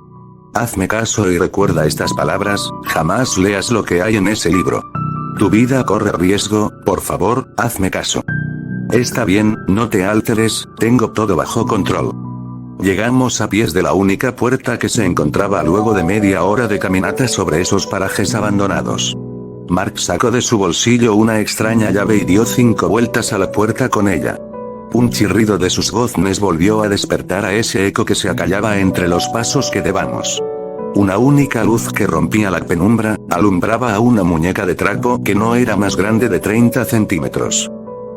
Hazme caso y recuerda estas palabras, jamás leas lo que hay en ese libro. Tu vida corre riesgo, por favor, hazme caso. Está bien, no te alteres, tengo todo bajo control. Llegamos a pies de la única puerta que se encontraba luego de media hora de caminata sobre esos parajes abandonados. Mark sacó de su bolsillo una extraña llave y dio 5 vueltas a la puerta con ella. Un chirrido de sus goznes volvió a despertar a ese eco que se acallaba entre los pasos que dábamos. Una única luz que rompía la penumbra, alumbraba a una muñeca de trapo que no era más grande de 30 centímetros.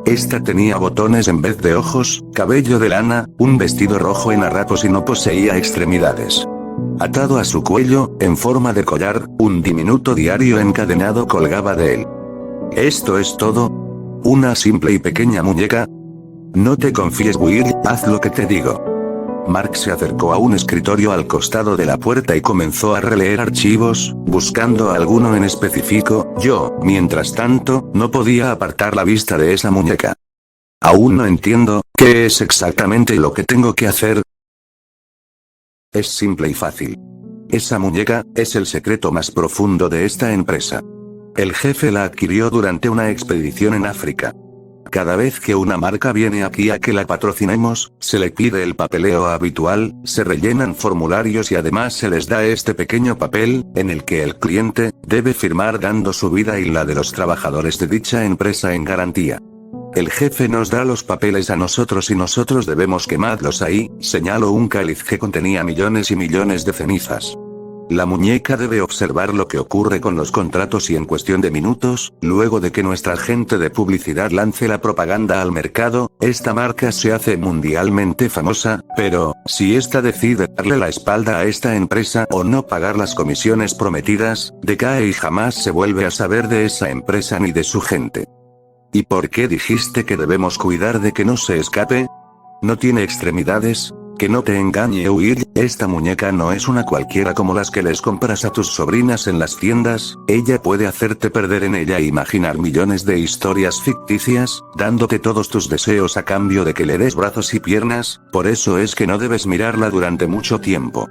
Esta tenía botones en vez de ojos, cabello de lana, un vestido rojo en harapos y no poseía extremidades. Atado a su cuello, en forma de collar, un diminuto diario encadenado colgaba de él. ¿Esto es todo? ¿Una simple y pequeña muñeca? No te confíes, Will, haz lo que te digo. Mark se acercó a un escritorio al costado de la puerta y comenzó a releer archivos, buscando alguno en específico. Yo, mientras tanto, no podía apartar la vista de esa muñeca. Aún no entiendo, ¿qué es exactamente lo que tengo que hacer? Es simple y fácil. Esa muñeca, es el secreto más profundo de esta empresa. El jefe la adquirió durante una expedición en África. Cada vez que una marca viene aquí a que la patrocinemos, se le pide el papeleo habitual, se rellenan formularios y además se les da este pequeño papel, en el que el cliente, debe firmar dando su vida y la de los trabajadores de dicha empresa en garantía. El jefe nos da los papeles a nosotros y nosotros debemos quemarlos ahí, señaló un cáliz que contenía millones y millones de cenizas. La muñeca debe observar lo que ocurre con los contratos y en cuestión de minutos, luego de que nuestra agente de publicidad lance la propaganda al mercado, esta marca se hace mundialmente famosa, pero, si esta decide darle la espalda a esta empresa o no pagar las comisiones prometidas, decae y jamás se vuelve a saber de esa empresa ni de su gente. ¿Y por qué dijiste que debemos cuidar de que no se escape? ¿No tiene extremidades? Que no te engañe, Will, esta muñeca no es una cualquiera como las que les compras a tus sobrinas en las tiendas, ella puede hacerte perder en ella e imaginar millones de historias ficticias, dándote todos tus deseos a cambio de que le des brazos y piernas, por eso es que no debes mirarla durante mucho tiempo.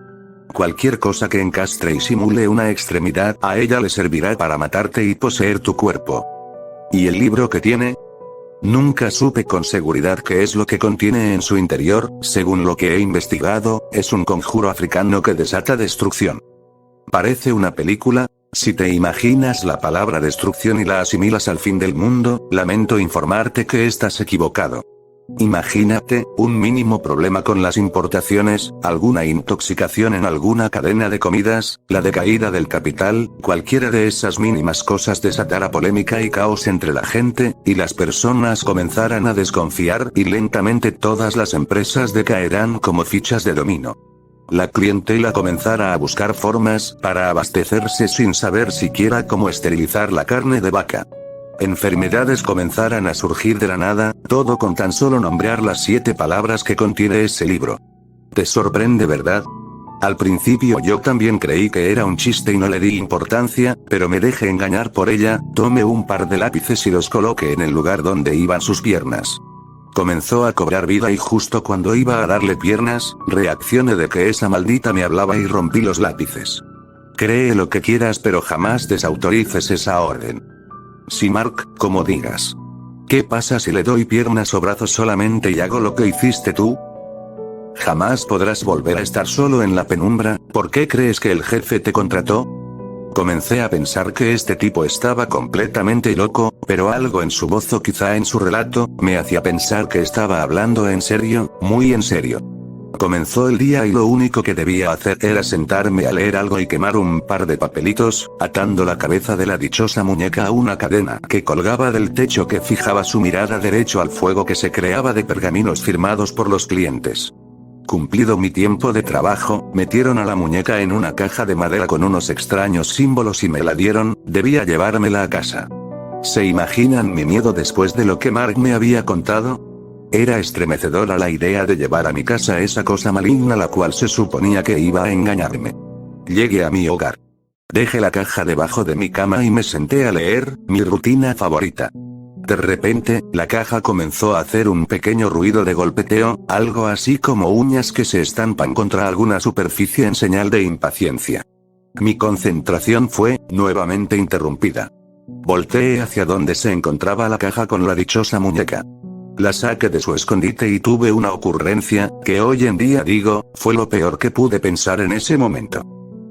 Cualquier cosa que encastre y simule una extremidad, a ella le servirá para matarte y poseer tu cuerpo. ¿Y el libro que tiene? Nunca supe con seguridad qué es lo que contiene en su interior, según lo que he investigado, es un conjuro africano que desata destrucción. Parece una película. Si te imaginas la palabra destrucción y la asimilas al fin del mundo, lamento informarte que estás equivocado. Imagínate, un mínimo problema con las importaciones, alguna intoxicación en alguna cadena de comidas, la decaída del capital, cualquiera de esas mínimas cosas desatará polémica y caos entre la gente, y las personas comenzarán a desconfiar y lentamente todas las empresas decaerán como fichas de dominó. La clientela comenzará a buscar formas para abastecerse sin saber siquiera cómo esterilizar la carne de vaca. Enfermedades comenzarán a surgir de la nada, todo con tan solo nombrar las 7 palabras que contiene ese libro. ¿Te sorprende, verdad? Al principio yo también creí que era un chiste y no le di importancia, pero me dejé engañar por ella, tomé un par de lápices y los coloqué en el lugar donde iban sus piernas. Comenzó a cobrar vida y justo cuando iba a darle piernas, reaccioné de que esa maldita me hablaba y rompí los lápices. Cree lo que quieras pero jamás desautorices esa orden. Sí, Mark, como digas. ¿Qué pasa si le doy piernas o brazos solamente y hago lo que hiciste tú? Jamás podrás volver a estar solo en la penumbra. ¿Por qué crees que el jefe te contrató? Comencé a pensar que este tipo estaba completamente loco, pero algo en su voz o quizá en su relato, me hacía pensar que estaba hablando en serio, muy en serio. Comenzó el día y lo único que debía hacer era sentarme a leer algo y quemar un par de papelitos, atando la cabeza de la dichosa muñeca a una cadena que colgaba del techo que fijaba su mirada derecho al fuego que se creaba de pergaminos firmados por los clientes. Cumplido mi tiempo de trabajo, metieron a la muñeca en una caja de madera con unos extraños símbolos y me la dieron, debía llevármela a casa. ¿Se imaginan mi miedo después de lo que Mark me había contado? Era estremecedora la idea de llevar a mi casa esa cosa maligna la cual se suponía que iba a engañarme. Llegué a mi hogar. Dejé la caja debajo de mi cama y me senté a leer, mi rutina favorita. De repente, la caja comenzó a hacer un pequeño ruido de golpeteo, algo así como uñas que se estampan contra alguna superficie en señal de impaciencia. Mi concentración fue, nuevamente interrumpida. Volteé hacia donde se encontraba la caja con la dichosa muñeca. La saqué de su escondite y tuve una ocurrencia, que hoy en día digo, fue lo peor que pude pensar en ese momento.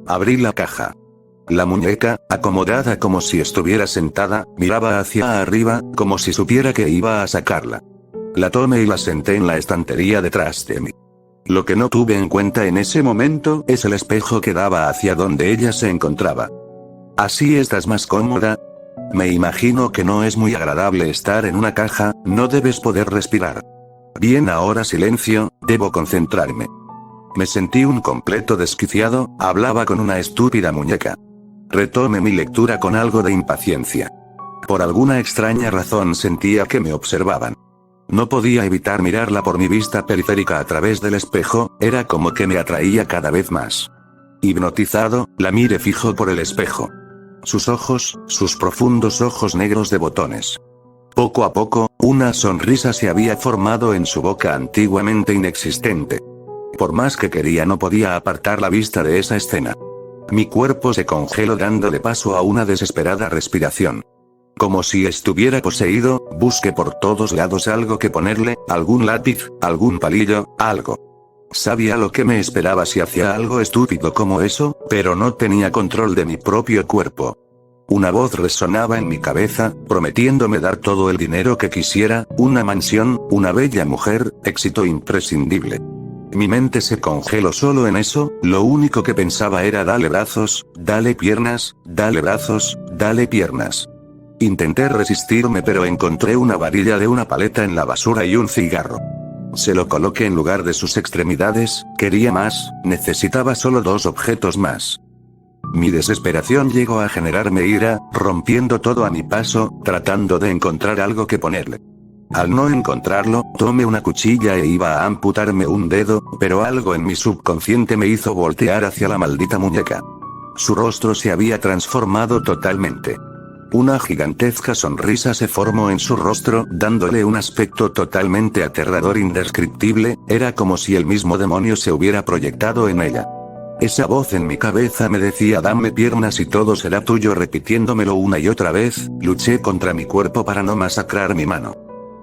Abrí la caja. La muñeca, acomodada como si estuviera sentada, miraba hacia arriba, como si supiera que iba a sacarla. La tomé y la senté en la estantería detrás de mí. Lo que no tuve en cuenta en ese momento es el espejo que daba hacia donde ella se encontraba. ¿Así estás más cómoda? Me imagino que no es muy agradable estar en una caja, no debes poder respirar. Bien, ahora silencio, debo concentrarme. Me sentí un completo desquiciado, hablaba con una estúpida muñeca. Retomé mi lectura con algo de impaciencia. Por alguna extraña razón sentía que me observaban. No podía evitar mirarla por mi vista periférica a través del espejo, era como que me atraía cada vez más. Hipnotizado, la miré fijo por el espejo. Sus ojos, sus profundos ojos negros de botones. Poco a poco, una sonrisa se había formado en su boca antiguamente inexistente. Por más que quería no podía apartar la vista de esa escena. Mi cuerpo se congeló dándole paso a una desesperada respiración. Como si estuviera poseído, busqué por todos lados algo que ponerle, algún lápiz, algún palillo, algo. Sabía lo que me esperaba si hacía algo estúpido como eso, pero no tenía control de mi propio cuerpo. Una voz resonaba en mi cabeza, prometiéndome dar todo el dinero que quisiera, una mansión, una bella mujer, éxito imprescindible. Mi mente se congeló solo en eso, lo único que pensaba era dale brazos, dale piernas, dale brazos, dale piernas. Intenté resistirme pero encontré una varilla de una paleta en la basura y un cigarro. Se lo coloqué en lugar de sus extremidades, quería más, necesitaba solo 2 objetos más. Mi desesperación llegó a generarme ira, rompiendo todo a mi paso, tratando de encontrar algo que ponerle. Al no encontrarlo, tomé una cuchilla e iba a amputarme un dedo, pero algo en mi subconsciente me hizo voltear hacia la maldita muñeca. Su rostro se había transformado totalmente. Una gigantesca sonrisa se formó en su rostro, dándole un aspecto totalmente aterrador indescriptible, era como si el mismo demonio se hubiera proyectado en ella. Esa voz en mi cabeza me decía dame piernas y todo será tuyo repitiéndomelo una y otra vez, luché contra mi cuerpo para no masacrar mi mano.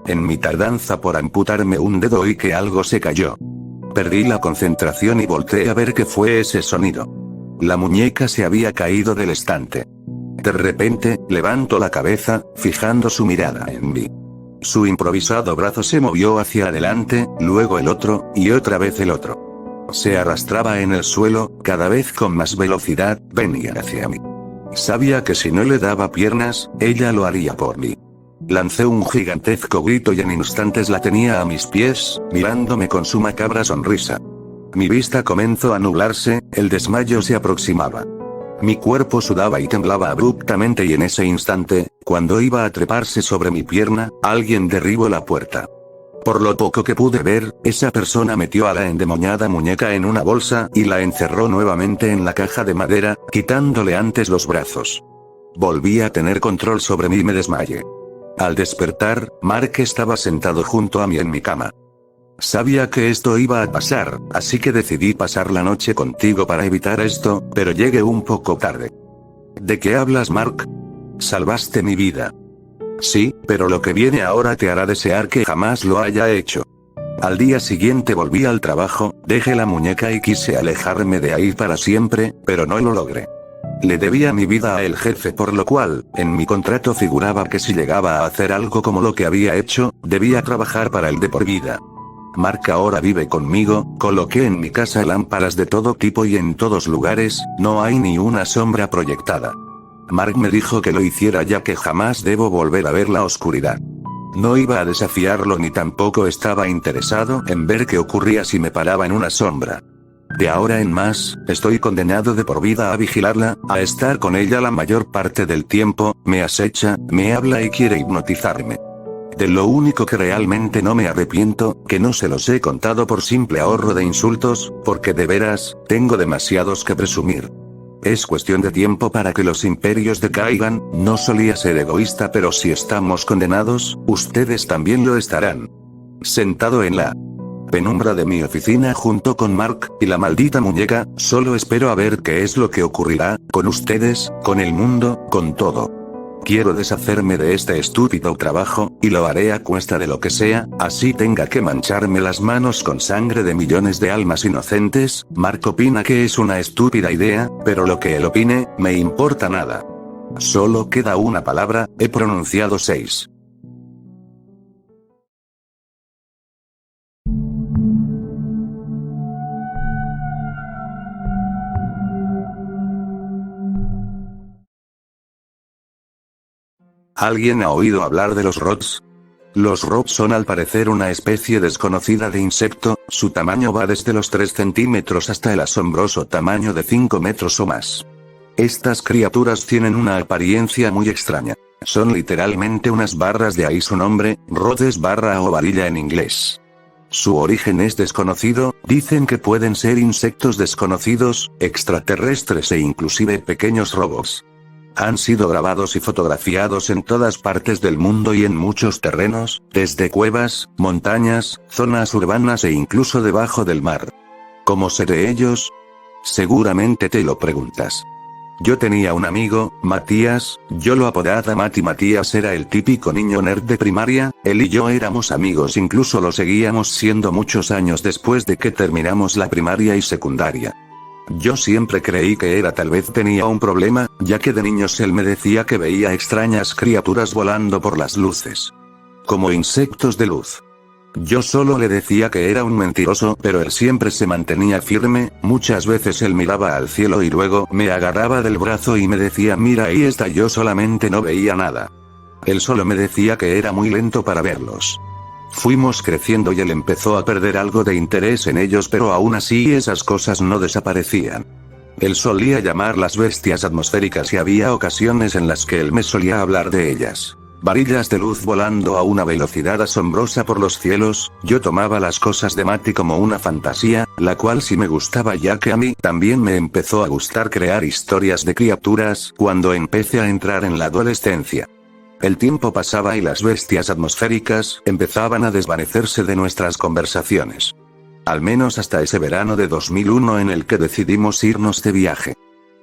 en mi tardanza por amputarme un dedo y que algo se cayó. Perdí la concentración y volteé a ver qué fue ese sonido. La muñeca se había caído del estante. De repente, levanto la cabeza, fijando su mirada en mí. Su improvisado brazo se movió hacia adelante, luego el otro, y otra vez el otro. Se arrastraba en el suelo, cada vez con más velocidad, venía hacia mí. Sabía que si no le daba piernas, ella lo haría por mí. Lancé un gigantesco grito y en instantes la tenía a mis pies, mirándome con su macabra sonrisa. Mi vista comenzó a nublarse, el desmayo se aproximaba. Mi cuerpo sudaba y temblaba abruptamente y en ese instante, cuando iba a treparse sobre mi pierna, alguien derribó la puerta. Por lo poco que pude ver, esa persona metió a la endemoniada muñeca en una bolsa y la encerró nuevamente en la caja de madera, quitándole antes los brazos. Volví a tener control sobre mí y me desmayé. Al despertar, Mark estaba sentado junto a mí en mi cama. Sabía que esto iba a pasar, así que decidí pasar la noche contigo para evitar esto, pero llegué un poco tarde. ¿De qué hablas, Mark? Salvaste mi vida. Sí, pero lo que viene ahora te hará desear que jamás lo haya hecho. Al día siguiente volví al trabajo, dejé la muñeca y quise alejarme de ahí para siempre, pero no lo logré. Le debía mi vida a el jefe, por lo cual, en mi contrato figuraba que si llegaba a hacer algo como lo que había hecho, debía trabajar para él de por vida. Mark ahora vive conmigo, coloqué en mi casa lámparas de todo tipo y en todos lugares, no hay ni una sombra proyectada. Mark me dijo que lo hiciera ya que jamás debo volver a ver la oscuridad. No iba a desafiarlo ni tampoco estaba interesado en ver qué ocurría si me paraba en una sombra. De ahora en más, estoy condenado de por vida a vigilarla, a estar con ella la mayor parte del tiempo, me acecha, me habla y quiere hipnotizarme. De lo único que realmente no me arrepiento, que no se los he contado por simple ahorro de insultos, porque de veras, tengo demasiados que presumir. Es cuestión de tiempo para que los imperios decaigan, no solía ser egoísta pero si estamos condenados, ustedes también lo estarán. Sentado en la penumbra de mi oficina junto con Mark y la maldita muñeca, solo espero a ver qué es lo que ocurrirá, con ustedes, con el mundo, con todo. Quiero deshacerme de este estúpido trabajo, y lo haré a cuesta de lo que sea, así tenga que mancharme las manos con sangre de millones de almas inocentes. Mark opina que es una estúpida idea, pero lo que él opine, me importa nada. Solo queda una palabra, he pronunciado 6. ¿Alguien ha oído hablar de los rots? Los rots son al parecer una especie desconocida de insecto, su tamaño va desde los 3 centímetros hasta el asombroso tamaño de 5 metros o más. Estas criaturas tienen una apariencia muy extraña. Son literalmente unas barras, de ahí su nombre, rot es barra o varilla en inglés. Su origen es desconocido, dicen que pueden ser insectos desconocidos, extraterrestres e inclusive pequeños robots. Han sido grabados y fotografiados en todas partes del mundo y en muchos terrenos, desde cuevas, montañas, zonas urbanas e incluso debajo del mar. ¿Cómo sé de ellos? Seguramente te lo preguntas. Yo tenía un amigo, Matías, yo lo apodaba Mati. Matías era el típico niño nerd de primaria, él y yo éramos amigos, incluso lo seguíamos siendo muchos años después de que terminamos la primaria y secundaria. Yo siempre creí que tal vez tenía un problema, ya que de niños él me decía que veía extrañas criaturas volando por las luces. Como insectos de luz. Yo solo le decía que era un mentiroso, pero él siempre se mantenía firme, muchas veces él miraba al cielo y luego me agarraba del brazo y me decía mira ahí está, yo solamente no veía nada. Él solo me decía que era muy lento para verlos. Fuimos creciendo y él empezó a perder algo de interés en ellos, pero aún así esas cosas no desaparecían. Él solía llamar las bestias atmosféricas y había ocasiones en las que él me solía hablar de ellas. Varillas de luz volando a una velocidad asombrosa por los cielos. Yo tomaba las cosas de Mati como una fantasía, la cual sí me gustaba, ya que a mí también me empezó a gustar crear historias de criaturas cuando empecé a entrar en la adolescencia. El tiempo pasaba y las bestias atmosféricas empezaban a desvanecerse de nuestras conversaciones. Al menos hasta ese verano de 2001 en el que decidimos irnos de viaje.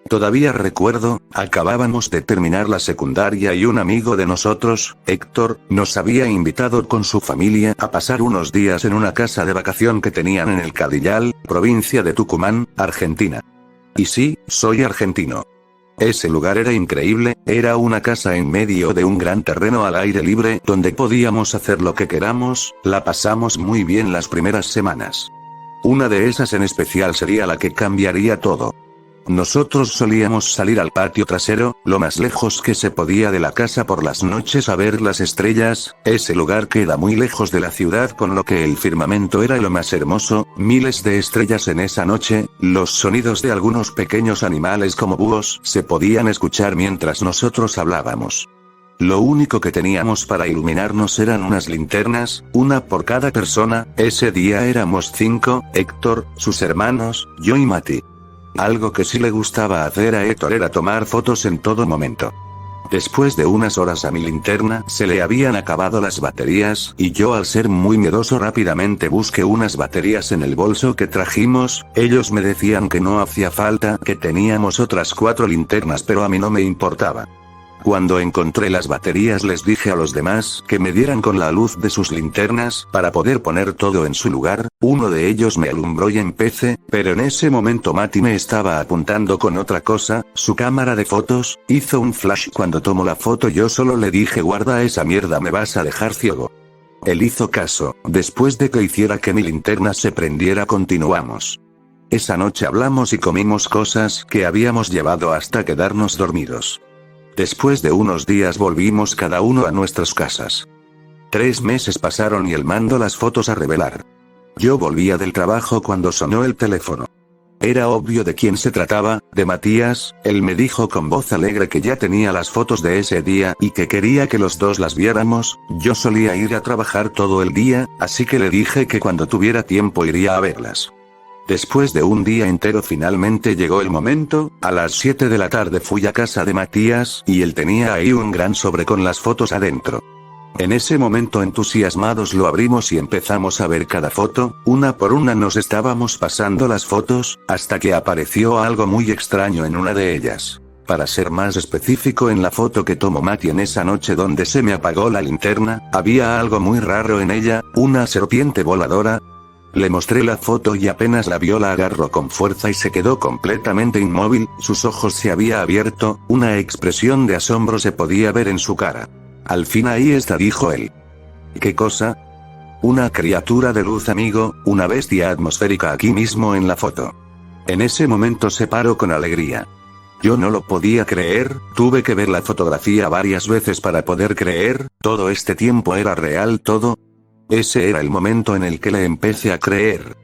Todavía recuerdo, acabábamos de terminar la secundaria y un amigo de nosotros, Héctor, nos había invitado con su familia a pasar unos días en una casa de vacación que tenían en el Cadillal, provincia de Tucumán, Argentina. Y sí, soy argentino. Ese lugar era increíble, era una casa en medio de un gran terreno al aire libre donde podíamos hacer lo que queramos, la pasamos muy bien las primeras semanas. Una de esas en especial sería la que cambiaría todo. Nosotros solíamos salir al patio trasero, lo más lejos que se podía de la casa por las noches a ver las estrellas. Ese lugar queda muy lejos de la ciudad, con lo que el firmamento era lo más hermoso, miles de estrellas en esa noche, los sonidos de algunos pequeños animales como búhos se podían escuchar mientras nosotros hablábamos. Lo único que teníamos para iluminarnos eran unas linternas, una por cada persona. Ese día éramos 5, Héctor, sus hermanos, yo y Mati. Algo que sí le gustaba hacer a Héctor era tomar fotos en todo momento. Después de unas horas a mi linterna se le habían acabado las baterías, y yo, al ser muy miedoso, rápidamente busqué unas baterías en el bolso que trajimos. Ellos me decían que no hacía falta, que teníamos otras 4 linternas, pero a mí no me importaba. Cuando encontré las baterías les dije a los demás que me dieran con la luz de sus linternas para poder poner todo en su lugar. Uno de ellos me alumbró y empecé, pero en ese momento Mati me estaba apuntando con otra cosa, su cámara de fotos. Hizo un flash cuando tomó la foto. Yo solo le dije: guarda esa mierda, me vas a dejar ciego. Él hizo caso. Después de que hiciera que mi linterna se prendiera, continuamos. Esa noche hablamos y comimos cosas que habíamos llevado hasta quedarnos dormidos. Después de unos días volvimos cada uno a nuestras casas. 3 meses pasaron y él mandó las fotos a revelar. Yo volvía del trabajo cuando sonó el teléfono. Era obvio de quién se trataba, de Matías. Él me dijo con voz alegre que ya tenía las fotos de ese día y que quería que los dos las viéramos. Yo solía ir a trabajar todo el día, así que le dije que cuando tuviera tiempo iría a verlas. Después de un día entero finalmente llegó el momento. A las 7 de la tarde fui a casa de Matías, y él tenía ahí un gran sobre con las fotos adentro. En ese momento, entusiasmados, lo abrimos y empezamos a ver cada foto. Una por una nos estábamos pasando las fotos, hasta que apareció algo muy extraño en una de ellas. Para ser más específico, en la foto que tomó Mati en esa noche donde se me apagó la linterna, había algo muy raro en ella, una serpiente voladora. Le mostré la foto y apenas la vio la agarró con fuerza y se quedó completamente inmóvil. Sus ojos se había abierto, una expresión de asombro se podía ver en su cara. Al fin, ahí está, dijo él. ¿Qué cosa? Una criatura de luz, amigo, una bestia atmosférica aquí mismo en la foto. En ese momento se paró con alegría. Yo no lo podía creer, tuve que ver la fotografía varias veces para poder creer. Todo este tiempo era real, todo. Ese era el momento en el que le empecé a creer.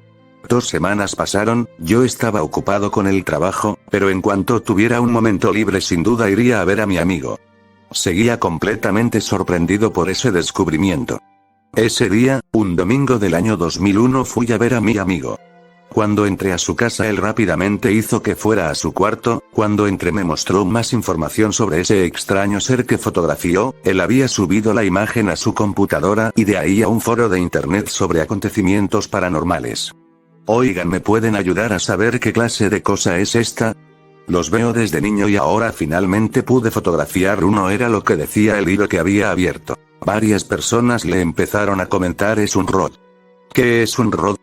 2 semanas pasaron, yo estaba ocupado con el trabajo, pero en cuanto tuviera un momento libre sin duda iría a ver a mi amigo. Seguía completamente sorprendido por ese descubrimiento. Ese día, un domingo del año 2001, fui a ver a mi amigo. Cuando entré a su casa, él rápidamente hizo que fuera a su cuarto. Cuando entré me mostró más información sobre ese extraño ser que fotografió. Él había subido la imagen a su computadora y de ahí a un foro de internet sobre acontecimientos paranormales. Oigan, ¿me pueden ayudar a saber qué clase de cosa es esta? Los veo desde niño y ahora finalmente pude fotografiar uno, era lo que decía el hilo que había abierto. Varias personas le empezaron a comentar: es un rod. ¿Qué es un rod?,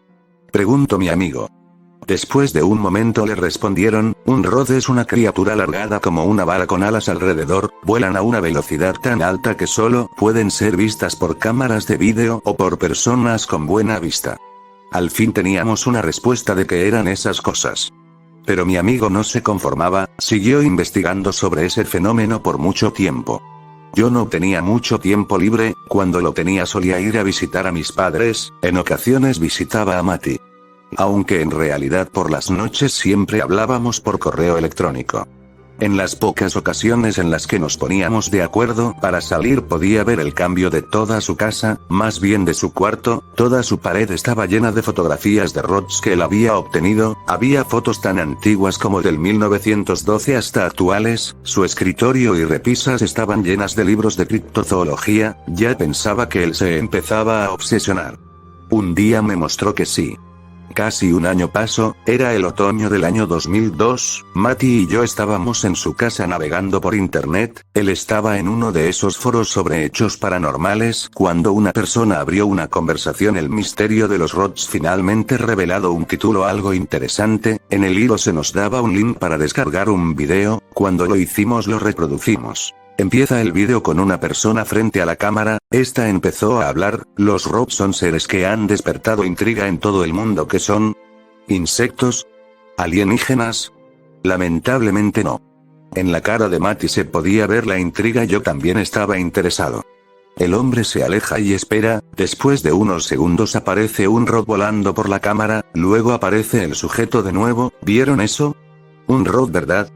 preguntó mi amigo. Después de un momento le respondieron: un rod es una criatura alargada como una vara con alas alrededor, vuelan a una velocidad tan alta que solo pueden ser vistas por cámaras de vídeo o por personas con buena vista. Al fin teníamos una respuesta de qué eran esas cosas. Pero mi amigo no se conformaba, siguió investigando sobre ese fenómeno por mucho tiempo. Yo no tenía mucho tiempo libre. Cuando lo tenía solía ir a visitar a mis padres, en ocasiones visitaba a Mati. Aunque en realidad por las noches siempre hablábamos por correo electrónico. En las pocas ocasiones en las que nos poníamos de acuerdo para salir podía ver el cambio de toda su casa, más bien de su cuarto. Toda su pared estaba llena de fotografías de rods que él había obtenido, había fotos tan antiguas como del 1912 hasta actuales. Su escritorio y repisas estaban llenas de libros de criptozoología. Ya pensaba que él se empezaba a obsesionar. Un día me mostró que sí. Casi un año pasó, era el otoño del año 2002, Mati y yo estábamos en su casa navegando por internet, él estaba en uno de esos foros sobre hechos paranormales, cuando una persona abrió una conversación. El misterio de los ROTs finalmente revelado un título algo interesante, en el hilo se nos daba un link para descargar un video, cuando lo hicimos lo reproducimos. Empieza el vídeo con una persona frente a la cámara, esta empezó a hablar. Los ROTs son seres que han despertado intriga en todo el mundo. ¿Qué son? ¿Insectos? ¿Alienígenas? Lamentablemente no. En la cara de Mati se podía ver la intriga, yo también estaba interesado. El hombre se aleja y espera, después de unos segundos aparece un ROT volando por la cámara, luego aparece el sujeto de nuevo. ¿Vieron eso? Un ROT, ¿verdad?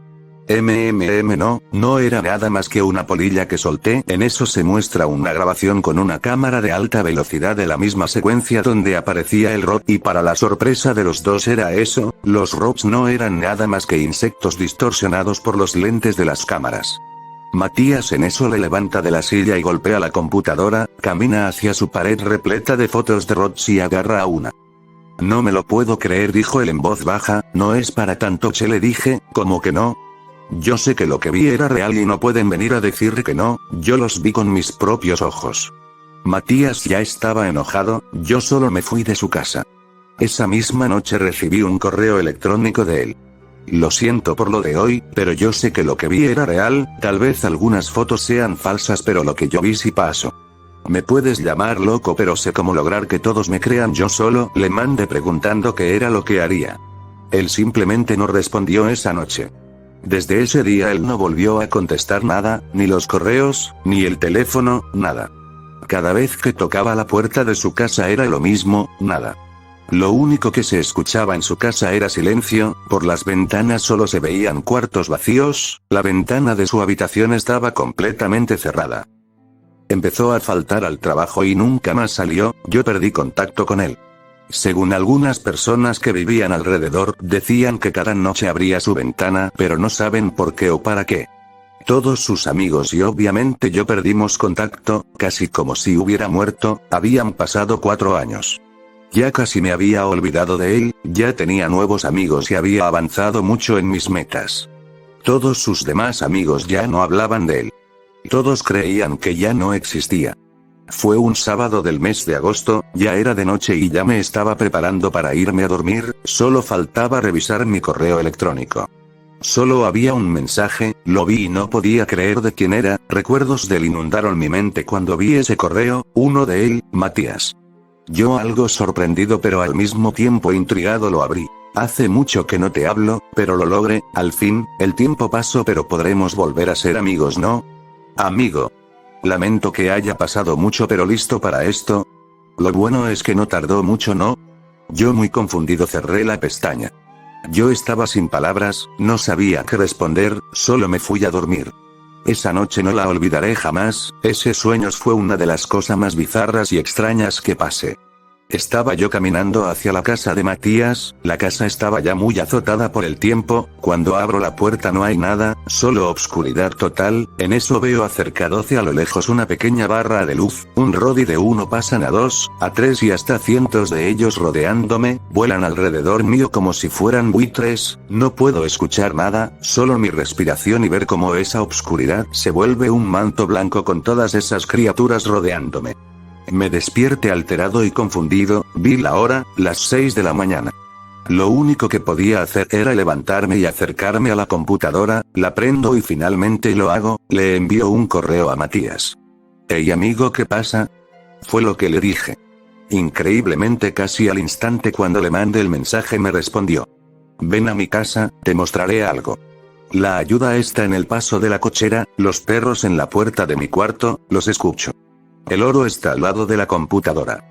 No era nada más que una polilla que solté. En eso se muestra una grabación con una cámara de alta velocidad de la misma secuencia donde aparecía el ROT, y para la sorpresa de los dos era eso, los ROTs no eran nada más que insectos distorsionados por los lentes de las cámaras. Matías en eso le levanta de la silla y golpea la computadora, camina hacia su pared repleta de fotos de ROTs y agarra a una. No me lo puedo creer, dijo él en voz baja. No es para tanto, che, le dije. ¿Cómo que no? Yo sé que lo que vi era real y no pueden venir a decir que no, yo los vi con mis propios ojos. Matías ya estaba enojado, yo solo me fui de su casa. Esa misma noche recibí un correo electrónico de él. Lo siento por lo de hoy, pero yo sé que lo que vi era real, tal vez algunas fotos sean falsas, pero lo que yo vi sí pasó. Me puedes llamar loco, pero sé cómo lograr que todos me crean. Yo solo le mandé preguntando qué era lo que haría. Él simplemente no respondió esa noche. Desde ese día él no volvió a contestar nada, ni los correos, ni el teléfono, nada. Cada vez que tocaba la puerta de su casa era lo mismo, nada. Lo único que se escuchaba en su casa era silencio, por las ventanas solo se veían cuartos vacíos, la ventana de su habitación estaba completamente cerrada. Empezó a faltar al trabajo y nunca más salió, yo perdí contacto con él. Según algunas personas que vivían alrededor, decían que cada noche abría su ventana, pero no saben por qué o para qué. Todos sus amigos y obviamente yo perdimos contacto, casi como si hubiera muerto. Habían pasado 4 años. Ya casi me había olvidado de él, ya tenía nuevos amigos y había avanzado mucho en mis metas. Todos sus demás amigos ya no hablaban de él. Todos creían que ya no existía. Fue un sábado del mes de agosto, ya era de noche y ya me estaba preparando para irme a dormir, solo faltaba revisar mi correo electrónico. Solo había un mensaje, lo vi y no podía creer de quién era. Recuerdos de él inundaron mi mente cuando vi ese correo, uno de él, Matías. Yo algo sorprendido pero al mismo tiempo intrigado lo abrí. Hace mucho que no te hablo, pero lo logré, al fin. El tiempo pasó pero podremos volver a ser amigos, ¿no? Amigo. Lamento que haya pasado mucho, pero listo para esto. Lo bueno es que no tardó mucho, ¿no? Yo muy confundido cerré la pestaña. Yo estaba sin palabras, no sabía qué responder, solo me fui a dormir. Esa noche no la olvidaré jamás, ese sueño fue una de las cosas más bizarras y extrañas que pasé. Estaba yo caminando hacia la casa de Matías, la casa estaba ya muy azotada por el tiempo, cuando abro la puerta no hay nada, solo obscuridad total. En eso veo acercándose a lo lejos una pequeña barra de luz, un rodi de 1 pasan a 2, a 3 y hasta cientos de ellos rodeándome, vuelan alrededor mío como si fueran buitres. No puedo escuchar nada, solo mi respiración y ver cómo esa obscuridad se vuelve un manto blanco con todas esas criaturas rodeándome. Me despierté alterado y confundido, vi la hora, las 6 de la mañana. Lo único que podía hacer era levantarme y acercarme a la computadora, la prendo y finalmente lo hago, le envío un correo a Matías. «Hey amigo, ¿qué pasa?», fue lo que le dije. Increíblemente casi al instante cuando le mandé el mensaje me respondió. «Ven a mi casa, te mostraré algo». La ayuda está en el paso de la cochera, los perros en la puerta de mi cuarto, los escucho. El oro está al lado de la computadora.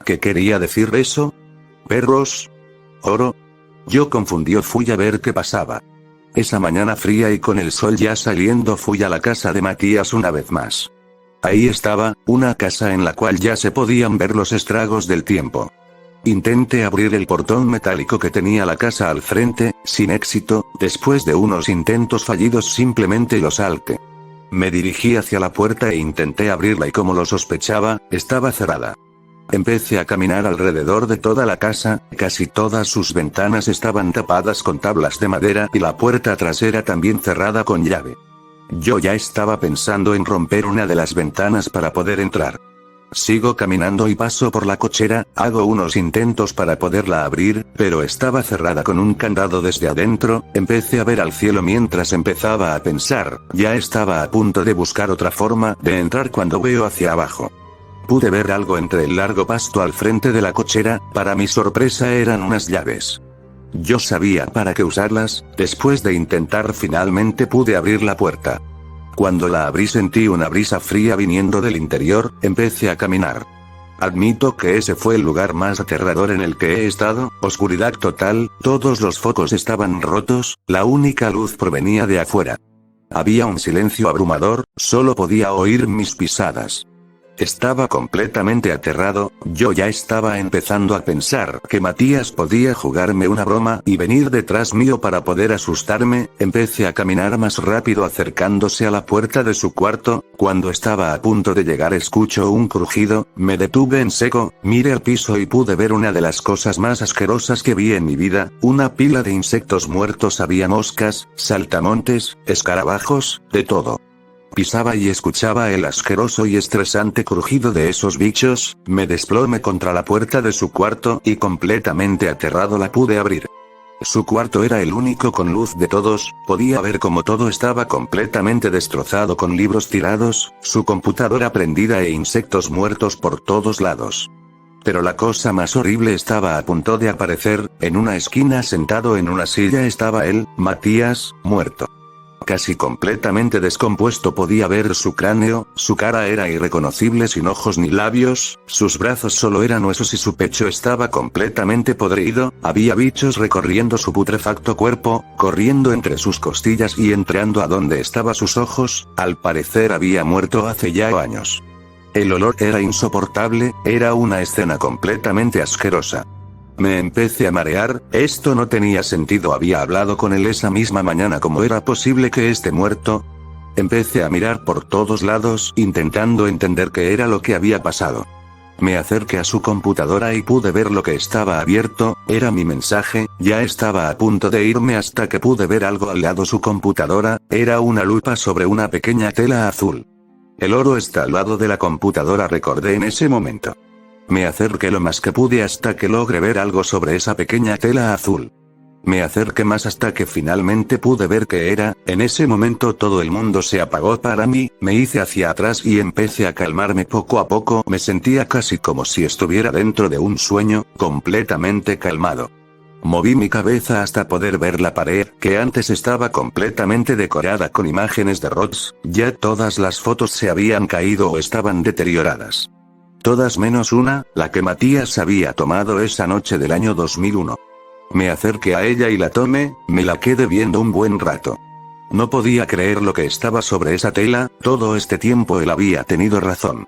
¿Qué quería decir eso? ¿Perros? ¿Oro? Yo confundido fui a ver qué pasaba. Esa mañana fría y con el sol ya saliendo fui a la casa de Matías una vez más. Ahí estaba, una casa en la cual ya se podían ver los estragos del tiempo. Intenté abrir el portón metálico que tenía la casa al frente, sin éxito. Después de unos intentos fallidos simplemente lo salté. Me dirigí hacia la puerta e intenté abrirla y como lo sospechaba, estaba cerrada. Empecé a caminar alrededor de toda la casa, casi todas sus ventanas estaban tapadas con tablas de madera y la puerta trasera también cerrada con llave. Yo ya estaba pensando en romper una de las ventanas para poder entrar. Sigo caminando y paso por la cochera, hago unos intentos para poderla abrir, pero estaba cerrada con un candado desde adentro. Empecé a ver al cielo mientras empezaba a pensar, ya estaba a punto de buscar otra forma de entrar cuando veo hacia abajo. Pude ver algo entre el largo pasto al frente de la cochera, para mi sorpresa eran unas llaves. Yo sabía para qué usarlas. Después de intentar finalmente pude abrir la puerta. Cuando la abrí sentí una brisa fría viniendo del interior, empecé a caminar. Admito que ese fue el lugar más aterrador en el que he estado, oscuridad total, todos los focos estaban rotos, la única luz provenía de afuera. Había un silencio abrumador, solo podía oír mis pisadas. Estaba completamente aterrado. Yo ya estaba empezando a pensar que Matías podía jugarme una broma y venir detrás mío para poder asustarme. Empecé a caminar más rápido acercándose a la puerta de su cuarto. Cuando estaba a punto de llegar escucho un crujido, me detuve en seco, miré al piso y pude ver una de las cosas más asquerosas que vi en mi vida, una pila de insectos muertos. Había moscas, saltamontes, escarabajos, de todo. Pisaba y escuchaba el asqueroso y estresante crujido de esos bichos. Me desplomé contra la puerta de su cuarto y completamente aterrado la pude abrir. Su cuarto era el único con luz de todos, podía ver como todo estaba completamente destrozado con libros tirados, su computadora prendida e insectos muertos por todos lados. Pero la cosa más horrible estaba a punto de aparecer. En una esquina sentado en una silla estaba él, Matías, muerto. Casi completamente descompuesto podía ver su cráneo, su cara era irreconocible sin ojos ni labios, sus brazos solo eran huesos y su pecho estaba completamente podrido, había bichos recorriendo su putrefacto cuerpo, corriendo entre sus costillas y entrando a donde estaban sus ojos. Al parecer había muerto hace ya años. El olor era insoportable, era una escena completamente asquerosa. Me empecé a marear, esto no tenía sentido. Había hablado con él esa misma mañana. ¿Cómo era posible que esté muerto? Empecé a mirar por todos lados, intentando entender qué era lo que había pasado. Me acerqué a su computadora y pude ver lo que estaba abierto, era mi mensaje. Ya estaba a punto de irme hasta que pude ver algo al lado de su computadora, era una lupa sobre una pequeña tela azul. El oro está al lado de la computadora, recordé en ese momento. Me acerqué lo más que pude hasta que logré ver algo sobre esa pequeña tela azul. Me acerqué más hasta que finalmente pude ver qué era. En ese momento todo el mundo se apagó para mí, me hice hacia atrás y empecé a calmarme poco a poco. Me sentía casi como si estuviera dentro de un sueño, completamente calmado. Moví mi cabeza hasta poder ver la pared, que antes estaba completamente decorada con imágenes de robots. Ya todas las fotos se habían caído o estaban deterioradas. Todas menos una, la que Matías había tomado esa noche del año 2001. Me acerqué a ella y la tomé, me la quedé viendo un buen rato. No podía creer lo que estaba sobre esa tela, todo este tiempo él había tenido razón.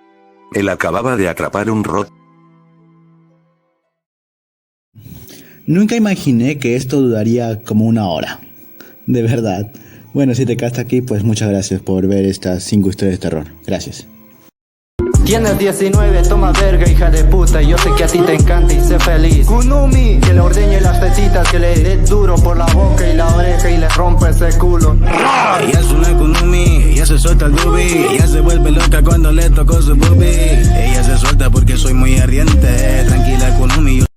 Él acababa de atrapar un robot. Nunca imaginé que esto duraría como una hora. De verdad. Bueno, si te quedaste aquí, pues muchas gracias por ver estas 5 historias de terror. Gracias. Tienes 19, toma verga, hija de puta. Yo sé que a ti te encanta y sé feliz. Kunumi, que le ordeñe las tetitas, que le dé duro por la boca y la oreja y le rompe ese culo. Ella es una Kunumi, ella se suelta el doobie. Ella se vuelve loca cuando le toco su boobie. Ella se suelta porque soy muy ardiente. Tranquila Kunumi, yo